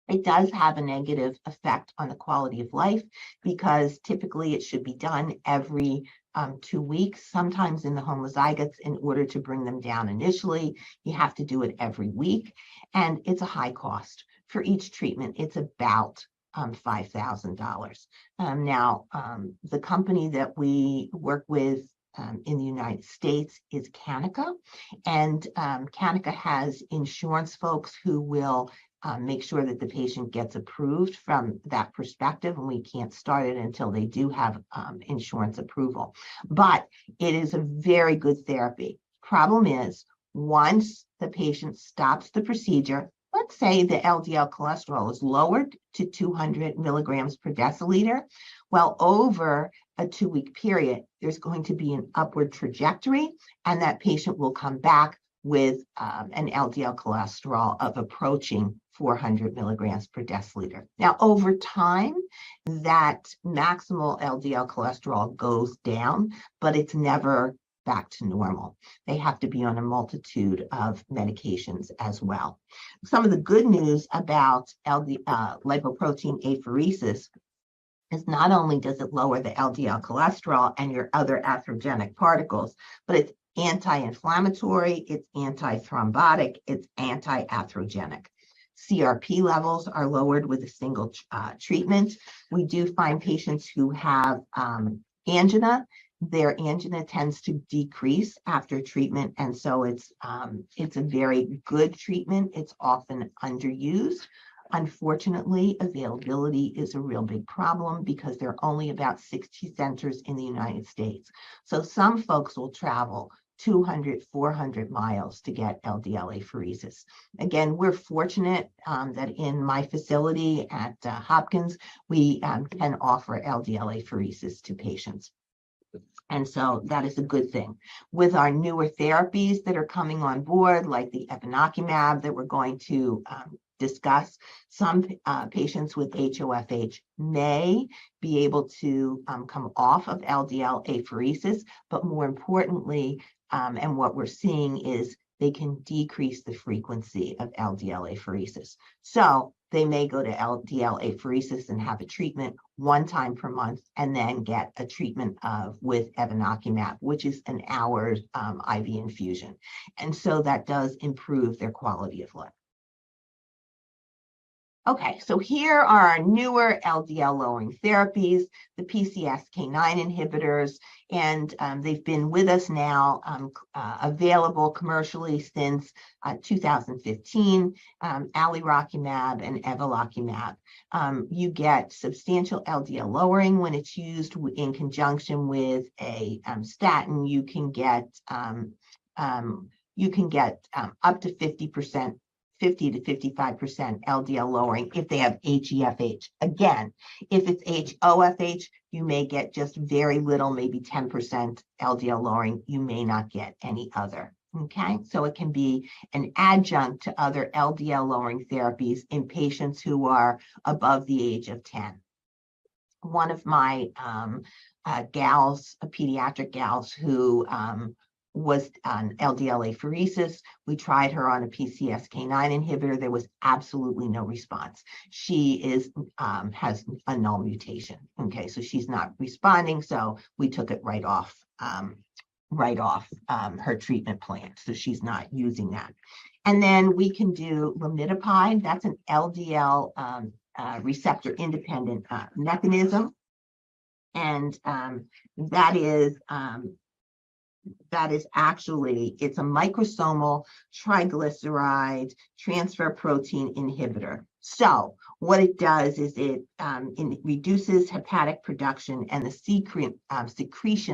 It does have a negative effect on the quality of life because typically it should be done every 2 weeks, sometimes in the homozygotes. In order to bring them down initially, you have to do it every week, and it's a high cost. For each treatment, it's about $5,000. Now, the company that we work with in the United States is Canica, and Canica has insurance folks who will make sure that the patient gets approved from that perspective, and we can't start it until they do have insurance approval. But it is a very good therapy. Problem is, once the patient stops the procedure, let's say the LDL cholesterol is lowered to 200 milligrams per deciliter, well, over a 2-week period, there's going to be an upward trajectory, and that patient will come back with an LDL cholesterol of approaching 400 milligrams per deciliter. Now, over time, that maximal LDL cholesterol goes down, but it's never back to normal. They have to be on a multitude of medications as well. Some of the good news about lipoprotein apheresis is not only does it lower the LDL cholesterol and your other atherogenic particles, but it's anti-inflammatory, it's anti-thrombotic, it's anti-atherogenic. CRP levels are lowered with a single treatment. We do find patients who have angina their angina tends to decrease after treatment, and so it's a very good treatment. It's often underused. Unfortunately, availability is a real big problem because there are only about 60 centers in the United States. So some folks will travel 200, 400 miles to get LDL apheresis. Again, we're fortunate that in my facility at Hopkins, we can offer LDL apheresis to patients. And so that is a good thing. With our newer therapies that are coming on board, like the evinacumab that we're going to discuss, some patients with HoFH may be able to come off of LDL apheresis, but more importantly, and what we're seeing is they can decrease the frequency of LDL apheresis. So they may go to LDL apheresis and have a treatment one time per month and then get a treatment with evinacumab, which is an hour IV infusion. And so that does improve their quality of life. Okay, so here are our newer LDL lowering therapies, the PCSK9 inhibitors, and they've been with us now, available commercially since 2015, alirocumab and evolocumab. You get substantial LDL lowering when it's used in conjunction with a statin. You can get up to 50%. 50 to 55% LDL lowering if they have HeFH. Again, if it's HoFH, you may get just very little, maybe 10% LDL lowering. You may not get any other. Okay, so it can be an adjunct to other LDL lowering therapies in patients who are above the age of 10. One of my pediatric gals who was on LDL apheresis. We tried her on a PCSK9 inhibitor. There was absolutely no response. She has a null mutation. Okay, so she's not responding. So we took it right off her treatment plan. So she's not using that. And then we can do lamidipine. That's an LDL receptor independent mechanism, and that is actually, it's a microsomal triglyceride transfer protein inhibitor. So what it does is it reduces hepatic production and the secretion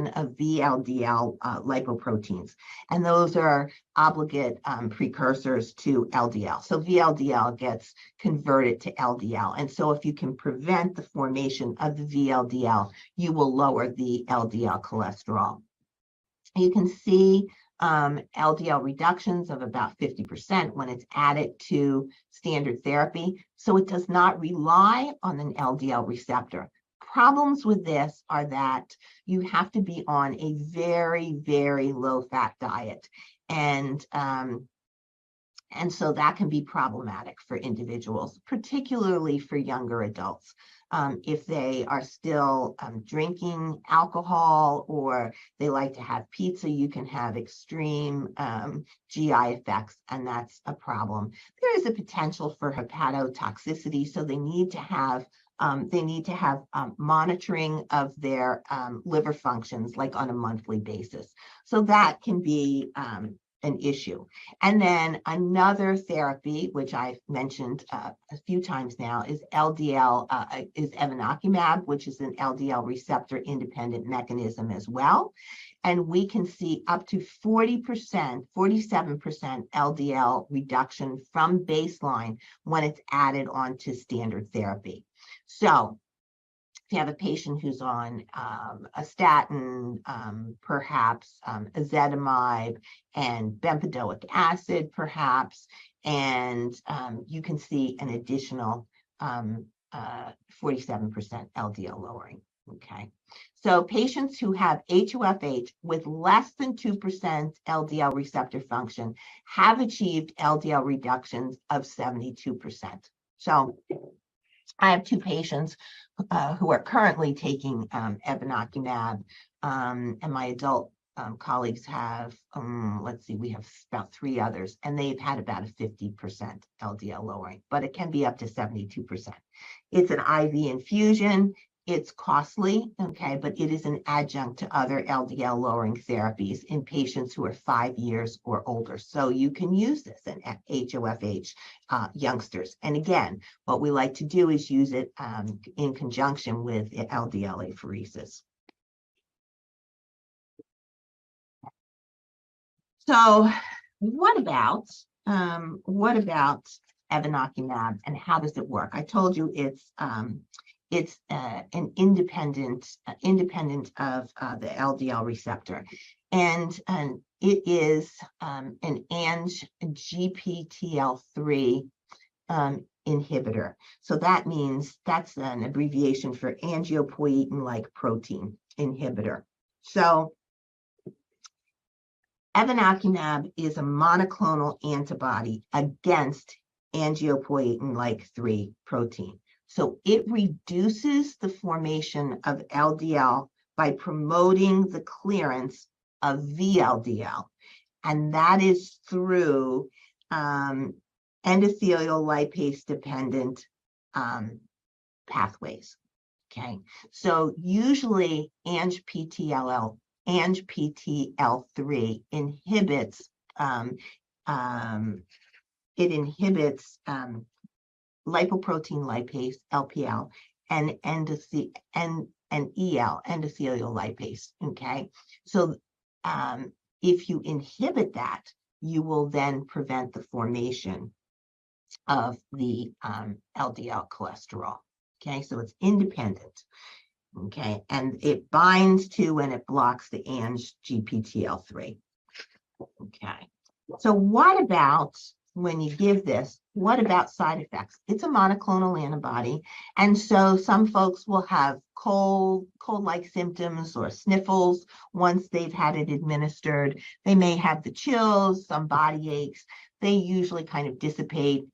of VLDL lipoproteins. And those are obligate precursors to LDL. So VLDL gets converted to LDL. And so if you can prevent the formation of the VLDL, you will lower the LDL cholesterol. You can see LDL reductions of about 50% when it's added to standard therapy. So it does not rely on an LDL receptor. Problems with this are that you have to be on a very, very low fat diet. And so that can be problematic for individuals, particularly for younger adults. If they are still drinking alcohol or they like to have pizza, you can have extreme GI effects, and that's a problem. There is a potential for hepatotoxicity, so they need to have monitoring of their liver functions, like on a monthly basis. So that can be an issue. And then another therapy, which I've mentioned a few times now, is evinacumab, which is an LDL receptor independent mechanism as well. And we can see up to 47% LDL reduction from baseline when it's added onto standard therapy. So if you have a patient who's on a statin, perhaps ezetimibe and bempedoic acid, perhaps, and you can see an additional 47% LDL lowering. Okay, so patients who have HoFH with less than 2% LDL receptor function have achieved LDL reductions of 72%. So I have two patients who are currently taking evinacumab, and my adult colleagues have, we have about 3 others, and they've had about a 50% LDL lowering, but it can be up to 72%. It's an IV infusion. It's costly, okay, but it is an adjunct to other LDL lowering therapies in patients who are 5 years or older. So you can use this in HoFH youngsters. And again, what we like to do is use it in conjunction with LDL apheresis. So what about evinacumab and how does it work? I told you it's an independent of the LDL receptor, and it is an ANGPTL3 inhibitor. So that means that's an abbreviation for angiopoietin-like protein inhibitor. So evinacumab is a monoclonal antibody against angiopoietin-like 3 protein. So it reduces the formation of LDL by promoting the clearance of VLDL. And that is through endothelial lipase dependent pathways. Okay, so usually ANGPTL3 inhibits lipoprotein lipase (LPL) and EL, endothelial lipase. Okay, so if you inhibit that, you will then prevent the formation of the LDL cholesterol. Okay, so it's independent. Okay, and it binds to and it blocks the ANGPTL3. Okay, so what about when you give this? What about side effects? It's a monoclonal antibody, and so some folks will have cold-like symptoms or sniffles once they've had it administered. They may have the chills, some body aches. They usually kind of dissipate.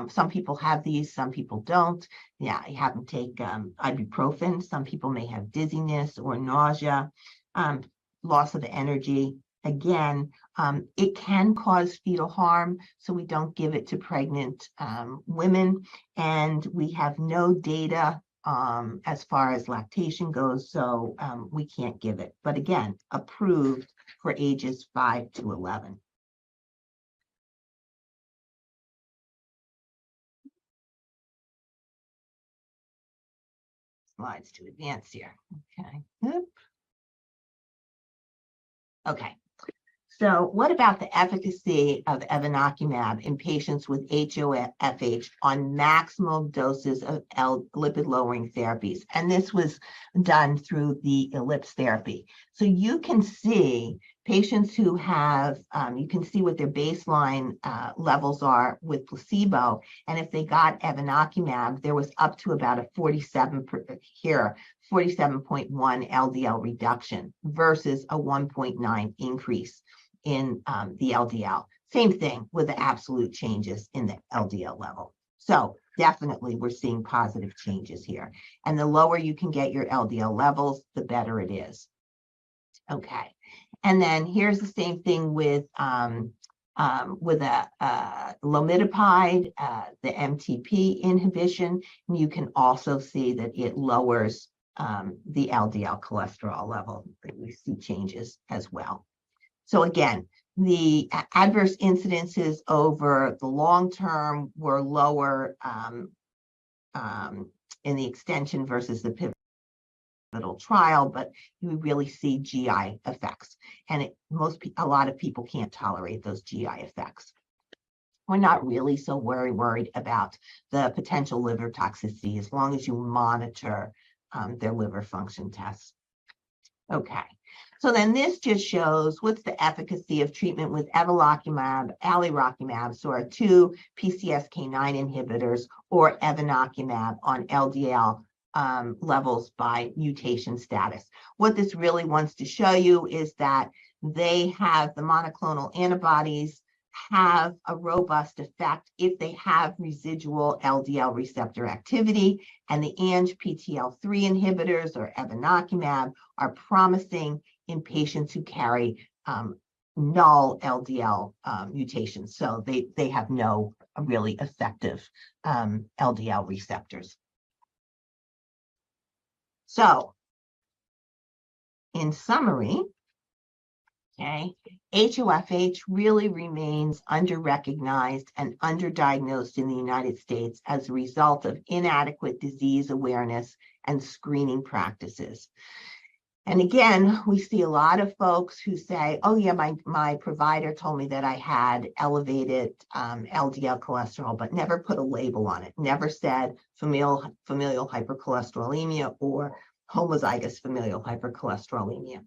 Some people have these, some people don't. Yeah, you have them take ibuprofen. Some people may have dizziness or nausea, loss of energy. Again, it can cause fetal harm, so we don't give it to pregnant women. And we have no data as far as lactation goes, so we can't give it. But again, approved for ages 5 to 11. Slides to advance here. Okay. Okay. So what about the efficacy of evinacumab in patients with HoFH on maximal doses of lipid-lowering therapies? And this was done through the ELLIPSE therapy. So you can see patients who have, you can see what their baseline levels are with placebo. And if they got evinacumab, there was up to about a 47.1 LDL reduction versus a 1.9 increase in the LDL. Same thing with the absolute changes in the LDL level. So definitely we're seeing positive changes here. And the lower you can get your LDL levels, the better it is. Okay. And then here's the same thing with a lomidopide, the MTP inhibition. You can also see that it lowers the LDL cholesterol level. We see changes as well. So again, the adverse incidences over the long term were lower in the extension versus the pivotal trial, but you really see GI effects, and a lot of people can't tolerate those GI effects. We're not really so worried about the potential liver toxicity as long as you monitor their liver function tests. Okay, so then this just shows what's the efficacy of treatment with evolocumab, alirocumab, so our 2 PCSK9 inhibitors, or evinacumab on LDL levels by mutation status. What this really wants to show you is that they have, the monoclonal antibodies have a robust effect if they have residual LDL receptor activity, and the ANGPTL3 inhibitors or evinacumab are promising in patients who carry null LDL mutations. So they have no really effective LDL receptors. So, in summary, okay, HoFH really remains underrecognized and underdiagnosed in the United States as a result of inadequate disease awareness and screening practices. And again, we see a lot of folks who say, oh yeah, my provider told me that I had elevated LDL cholesterol, but never put a label on it, never said familial hypercholesterolemia or homozygous familial hypercholesterolemia.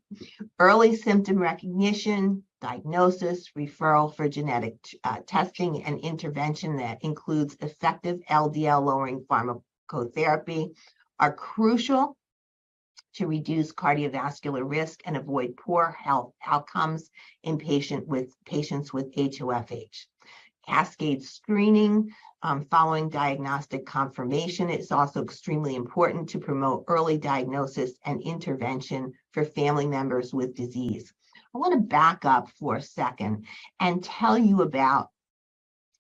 Early symptom recognition, diagnosis, referral for genetic testing and intervention that includes effective LDL lowering pharmacotherapy are crucial to reduce cardiovascular risk and avoid poor health outcomes in patients with HoFH. Cascade screening following diagnostic confirmation is also extremely important to promote early diagnosis and intervention for family members with disease. I want to back up for a second and tell you about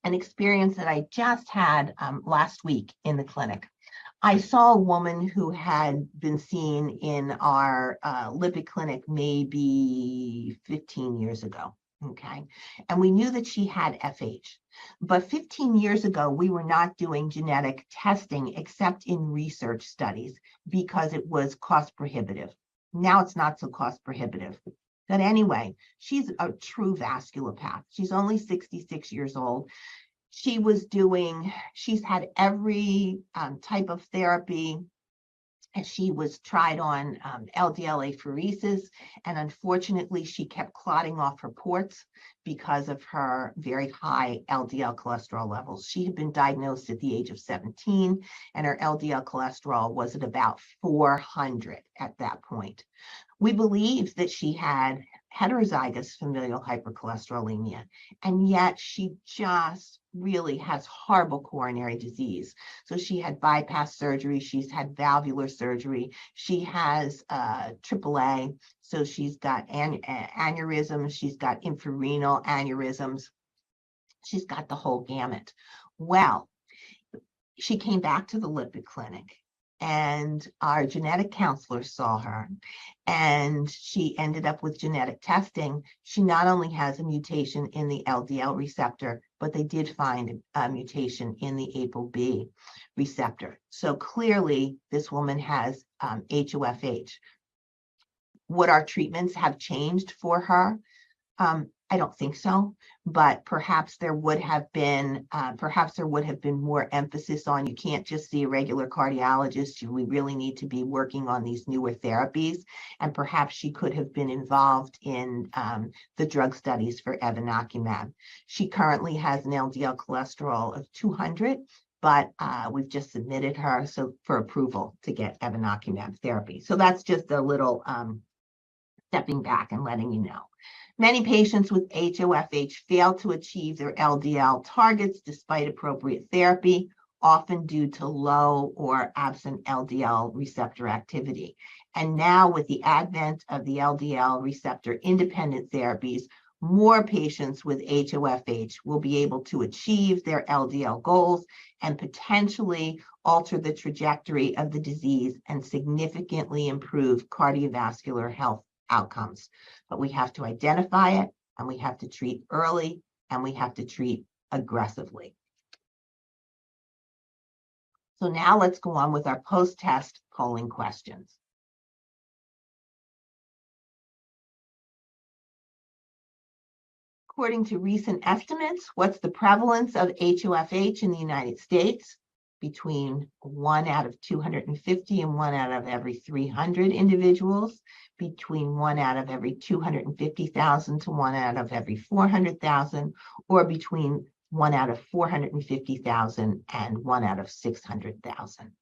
an experience that I just had last week in the clinic. I saw a woman who had been seen in our lipid clinic maybe 15 years ago, okay? And we knew that she had FH. But 15 years ago, we were not doing genetic testing except in research studies because it was cost prohibitive. Now it's not so cost prohibitive. But anyway, she's a true vasculopath. She's only 66 years old. She's had every type of therapy, and she was tried on LDL apheresis, and unfortunately she kept clotting off her ports because of her very high LDL cholesterol levels. She had been diagnosed at the age of 17, and her LDL cholesterol was at about 400 at that point. We believed that she had heterozygous familial hypercholesterolemia, and yet she just really has horrible coronary disease. So she had bypass surgery, she's had valvular surgery, she has AAA, so she's got aneurysms, she's got infrarenal aneurysms, she's got the whole gamut. Well, she came back to the lipid clinic, and our genetic counselor saw her, and she ended up with genetic testing. She not only has a mutation in the LDL receptor, but they did find a mutation in the ApoB receptor. So clearly, this woman has HoFH. Would our treatments have changed for her? I don't think so, but perhaps there would have been more emphasis on, you can't just see a regular cardiologist. We really need to be working on these newer therapies, and perhaps she could have been involved in the drug studies for evinacumab. She currently has an LDL cholesterol of 200, but we've just submitted her for approval to get evinacumab therapy. So that's just a little stepping back and letting you know. Many patients with HoFH fail to achieve their LDL targets despite appropriate therapy, often due to low or absent LDL receptor activity. And now with the advent of the LDL receptor independent therapies, more patients with HoFH will be able to achieve their LDL goals and potentially alter the trajectory of the disease and significantly improve cardiovascular health outcomes. But we have to identify it, and we have to treat early, and we have to treat aggressively. So now let's go on with our post-test polling questions. According to recent estimates, what's the prevalence of HoFH in the United States? Between 1 out of 250 and 1 out of every 300 individuals, between 1 out of every 250,000 to 1 out of every 400,000, or between 1 out of 450,000 and 1 out of 600,000.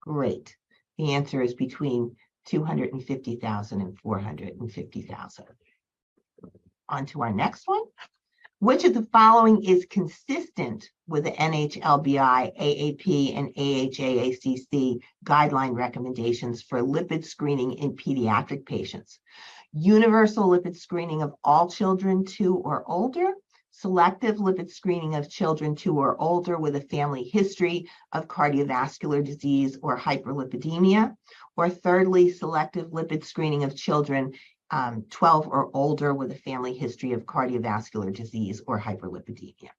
Great. The answer is between 250,000 and 450,000. On to our next one. Which of the following is consistent with the NHLBI, AAP, and AHAACC guideline recommendations for lipid screening in pediatric patients? Universal lipid screening of all children 2 or older, selective lipid screening of children 2 or older with a family history of cardiovascular disease or hyperlipidemia, or thirdly, selective lipid screening of children 12 or older with a family history of cardiovascular disease or hyperlipidemia.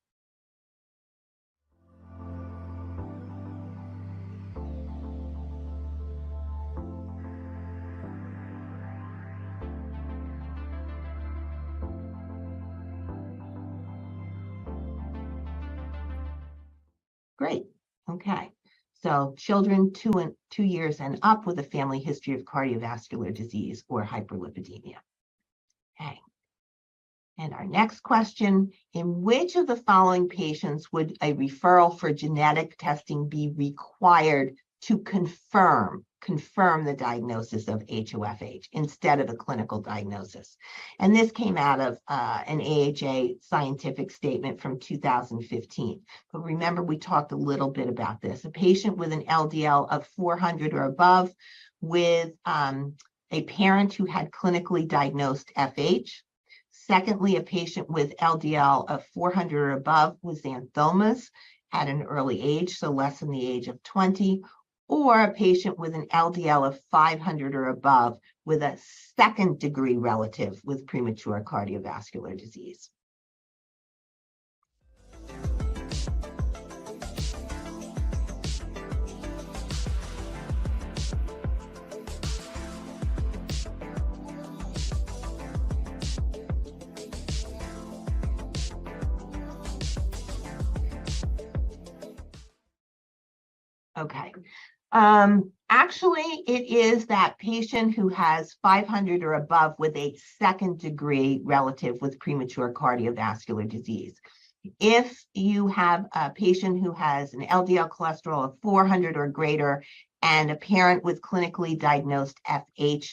Great. Okay. So children 2 years and up with a family history of cardiovascular disease or hyperlipidemia. Okay. And our next question, in which of the following patients would a referral for genetic testing be required to confirm the diagnosis of HoFH instead of a clinical diagnosis? And this came out of an AHA scientific statement from 2015. But remember, we talked a little bit about this. A patient with an LDL of 400 or above with a parent who had clinically diagnosed FH. Secondly, a patient with LDL of 400 or above with xanthomas at an early age, so less than the age of 20, or a patient with an LDL of 500 or above with a second-degree relative with premature cardiovascular disease. Okay. Actually, it is that patient who has 500 or above with a second-degree relative with premature cardiovascular disease. If you have a patient who has an LDL cholesterol of 400 or greater and a parent with clinically diagnosed FH,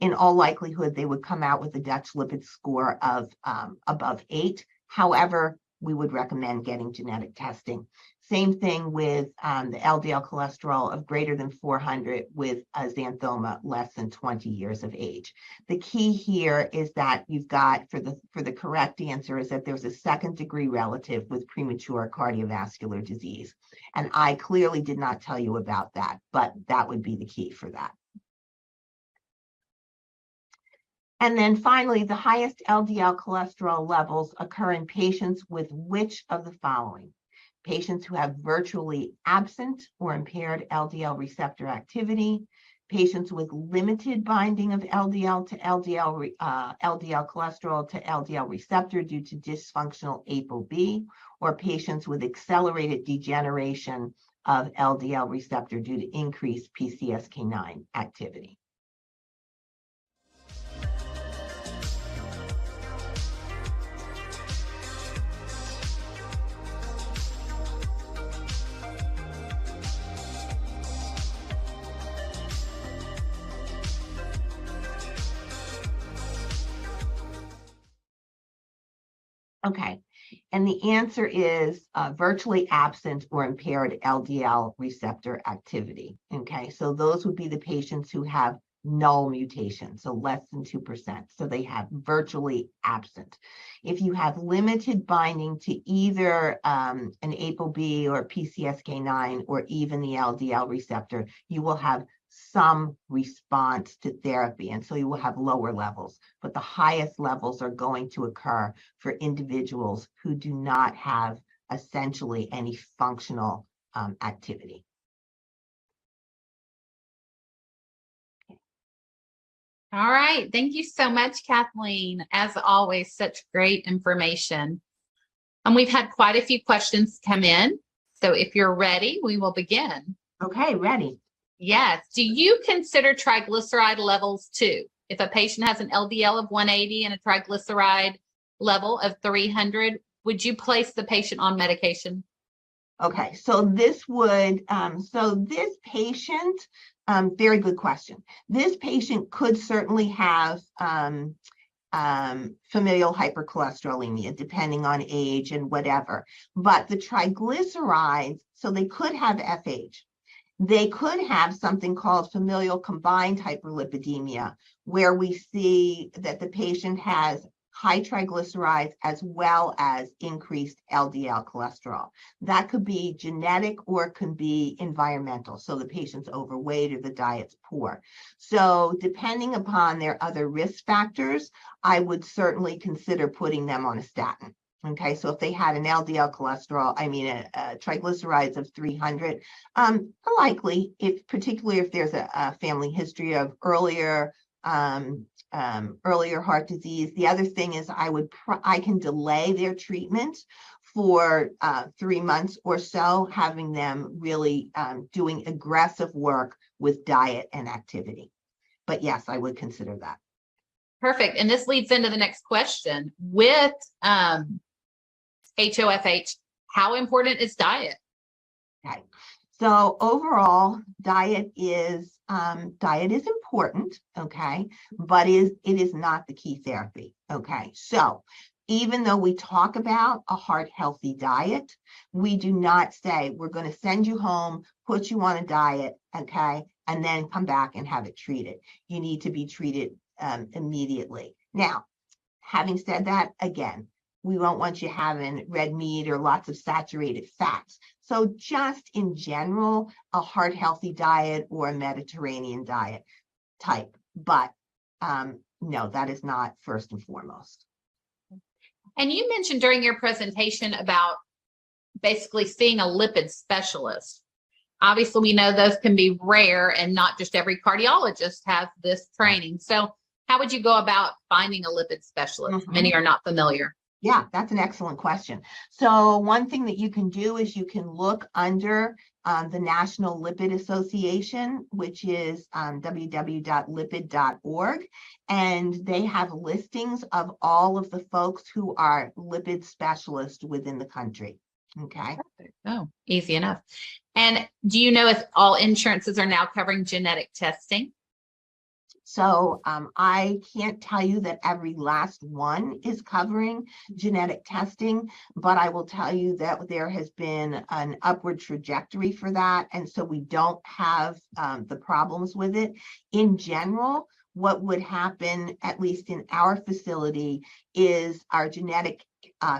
in all likelihood, they would come out with a Dutch lipid score of above 8. However, we would recommend getting genetic testing. Same thing with the LDL cholesterol of greater than 400 with a xanthoma less than 20 years of age. The key here is that you've got, for the correct answer, is that there's a second-degree relative with premature cardiovascular disease. And I clearly did not tell you about that, but that would be the key for that. And then finally, the highest LDL cholesterol levels occur in patients with which of the following? Patients who have virtually absent or impaired LDL receptor activity, patients with limited binding of LDL to LDL cholesterol to LDL receptor due to dysfunctional ApoB, or patients with accelerated degeneration of LDL receptor due to increased PCSK9 activity. Okay, and the answer is virtually absent or impaired LDL receptor activity. Okay, so those would be the patients who have null mutation, so less than 2%. So they have virtually absent. If you have limited binding to either an ApoB or PCSK9 or even the LDL receptor, you will have some response to therapy, and so you will have lower levels, but the highest levels are going to occur for individuals who do not have essentially any functional activity. All right. Thank you so much, Kathleen. As always, such great information. And we've had quite a few questions come in. So if you're ready, we will begin. Okay, ready. Yes. Do you consider triglyceride levels too? If a patient has an LDL of 180 and a triglyceride level of 300, would you place the patient on medication? Okay, so this would, this patient, very good question. This patient could certainly have familial hypercholesterolemia, depending on age and whatever. But the triglycerides, so they could have FH. They could have something called familial combined hyperlipidemia, where we see that the patient has high triglycerides as well as increased LDL cholesterol. That could be genetic or it could be environmental. So the patient's overweight or the diet's poor. So depending upon their other risk factors, I would certainly consider putting them on a statin. Okay, so if they had an LDL cholesterol, triglycerides of 300, likely, particularly if there's a family history of earlier heart disease. The other thing is I can delay their treatment for 3 months or so, having them really doing aggressive work with diet and activity. But yes, I would consider that. Perfect. And this leads into the next question. With HoFH, how important is diet? Okay. So overall, diet is important, okay, but it is not the key therapy, okay. So even though we talk about a heart healthy diet, we do not say we're going to send you home, put you on a diet, okay, and then come back and have it treated. You need to be treated immediately. Now, having said that, again, we won't want you having red meat or lots of saturated fats. So just in general, a heart healthy diet or a Mediterranean diet type, but no, that is not first and foremost. And you mentioned during your presentation about basically seeing a lipid specialist. Obviously, we know those can be rare and not just every cardiologist has this training. So how would you go about finding a lipid specialist? Mm-hmm. Many are not familiar. Yeah, that's an excellent question. So one thing that you can do is you can look under the National Lipid Association, which is www.lipid.org, and they have listings of all of the folks who are lipid specialists within the country. Okay. Perfect. Oh, easy enough. And do you know if all insurances are now covering genetic testing? So I can't tell you that every last one is covering genetic testing, but I will tell you that there has been an upward trajectory for that. And so we don't have the problems with it. In general, what would happen, at least in our facility, is our genetic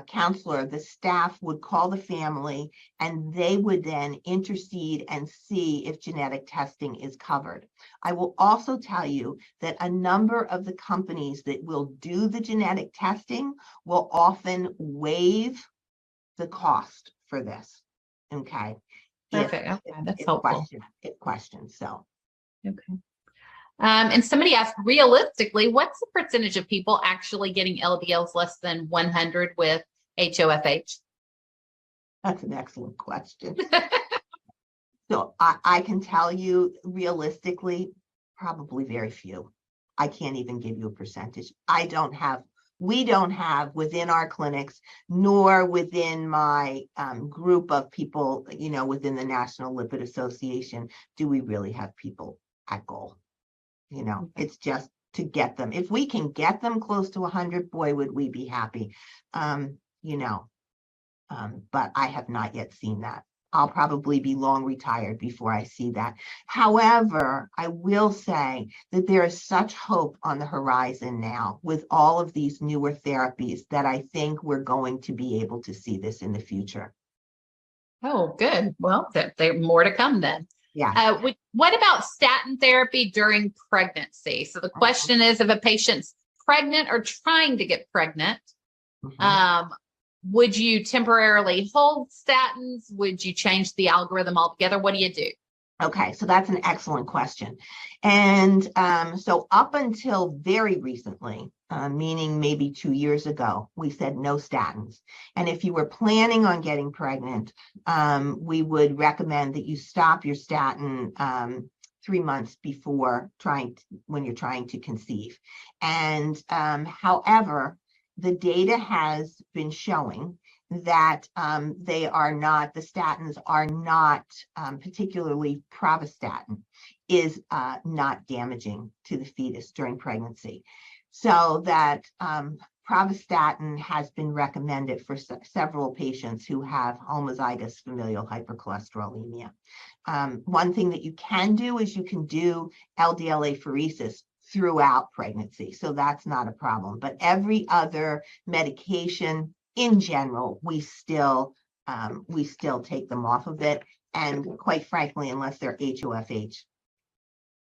counselor, the staff would call the family and they would then intercede and see if genetic testing is covered. I will also tell you that a number of the companies that will do the genetic testing will often waive the cost for this. Okay. Perfect. Okay, that's helpful. Question. So. Okay. And somebody asked, realistically, what's the percentage of people actually getting LDLs less than 100 with HoFH? That's an excellent question. So I can tell you realistically, probably very few. I can't even give you a percentage. We don't have within our clinics, nor within my group of people, within the National Lipid Association, do we really have people at goal. It's just to get them. If we can get them close to 100, boy, would we be happy. But I have not yet seen that. I'll probably be long retired before I see that. However, I will say that there is such hope on the horizon now with all of these newer therapies that I think we're going to be able to see this in the future. Oh, good. Well, there's more to come then. Yeah. What about statin therapy during pregnancy? So the question is, if a patient's pregnant or trying to get pregnant, would you temporarily hold statins? Would you change the algorithm altogether? What do you do? Okay, so that's an excellent question. And so up until very recently, meaning maybe 2 years ago, we said no statins. And if you were planning on getting pregnant, we would recommend that you stop your statin 3 months before when you're trying to conceive. And however, the data has been showing that the statins are not, particularly pravastatin, is not damaging to the fetus during pregnancy. So that pravastatin has been recommended for several patients who have homozygous familial hypercholesterolemia. One thing that you can do is you can do LDL apheresis throughout pregnancy. So that's not a problem. But every other medication in general, we still take them off of it. And quite frankly, unless they're HoFH,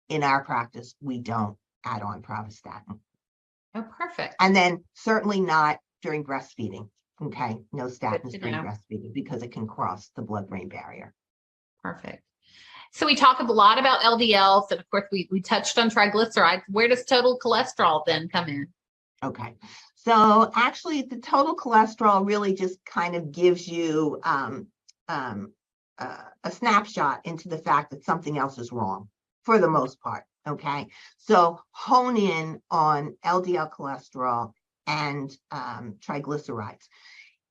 in our practice, we don't add on pravastatin. Oh, perfect. And then certainly not during breastfeeding. Okay, no statins during know. breastfeeding because it can cross the blood-brain barrier. Perfect. So we talk a lot about LDLs, and of course we touched on triglycerides. Where does total cholesterol then come in? Okay, so actually the total cholesterol really just kind of gives you a snapshot into the fact that something else is wrong for the most part. Okay, so hone in on LDL cholesterol and triglycerides.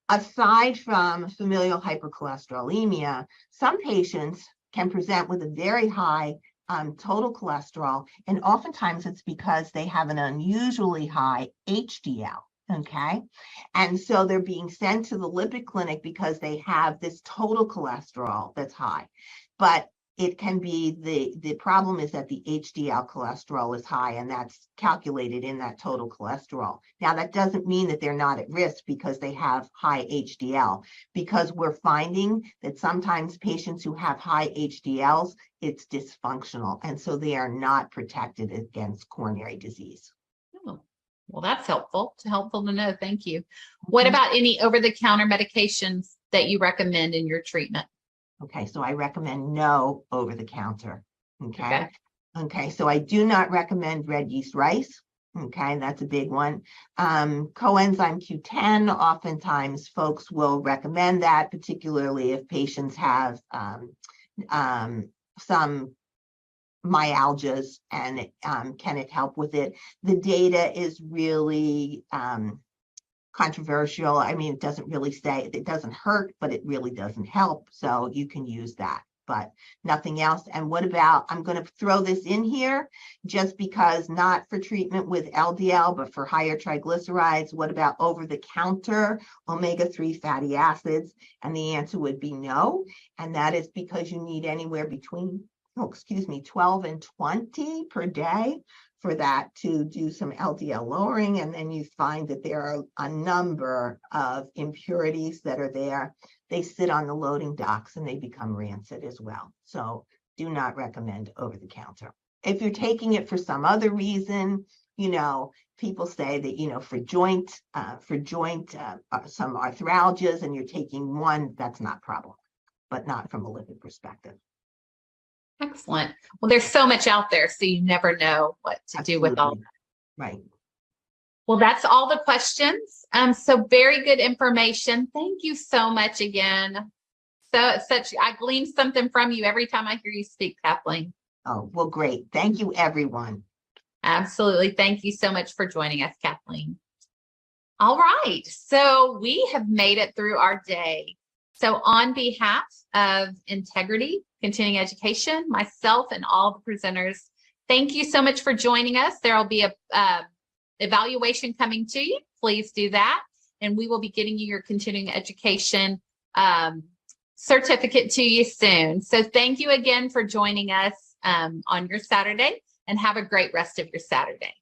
Aside from familial hypercholesterolemia, some patients can present with a very high total cholesterol, and oftentimes it's because they have an unusually high HDL. Okay, and so they're being sent to the lipid clinic because they have this total cholesterol that's high. But it can be the problem is that the HDL cholesterol is high, and that's calculated in that total cholesterol. Now, that doesn't mean that they're not at risk because they have high HDL, because we're finding that sometimes patients who have high HDLs, it's dysfunctional, and so they are not protected against coronary disease. Oh, well, that's helpful to know. Thank you. What about any over-the-counter medications that you recommend in your treatment? Okay, so I recommend no over-the-counter. Okay, so I do not recommend red yeast rice. Okay, that's a big one. Coenzyme Q10, oftentimes folks will recommend that, particularly if patients have some myalgias, and can it help with it? The data is really controversial. I mean, it doesn't really say, it doesn't hurt, but it really doesn't help. So you can use that, but nothing else. And what about, I'm going to throw this in here just because, not for treatment with LDL, but for higher triglycerides. What about over-the-counter omega-3 fatty acids? And the answer would be no. And that is because you need anywhere between 12 and 20 per day for that to do some LDL lowering. And then you find that there are a number of impurities that are there. They sit on the loading docks and they become rancid as well. So do not recommend over the counter. If you're taking it for some other reason, people say that, for joint, some arthralgias, and you're taking one, that's not problem, but not from a lipid perspective. Excellent. Well, there's so much out there, so you never know what to do with all that. Right. Well, that's all the questions. So very good information. Thank you so much again. I glean something from you every time I hear you speak, Kathleen. Oh, well, great. Thank you, everyone. Absolutely. Thank you so much for joining us, Kathleen. All right. So we have made it through our day. So on behalf of Integrity Continuing Education, myself and all the presenters, thank you so much for joining us. There will be a evaluation coming to you. Please do that. And we will be getting you your continuing education certificate to you soon. So thank you again for joining us on your Saturday, and have a great rest of your Saturday.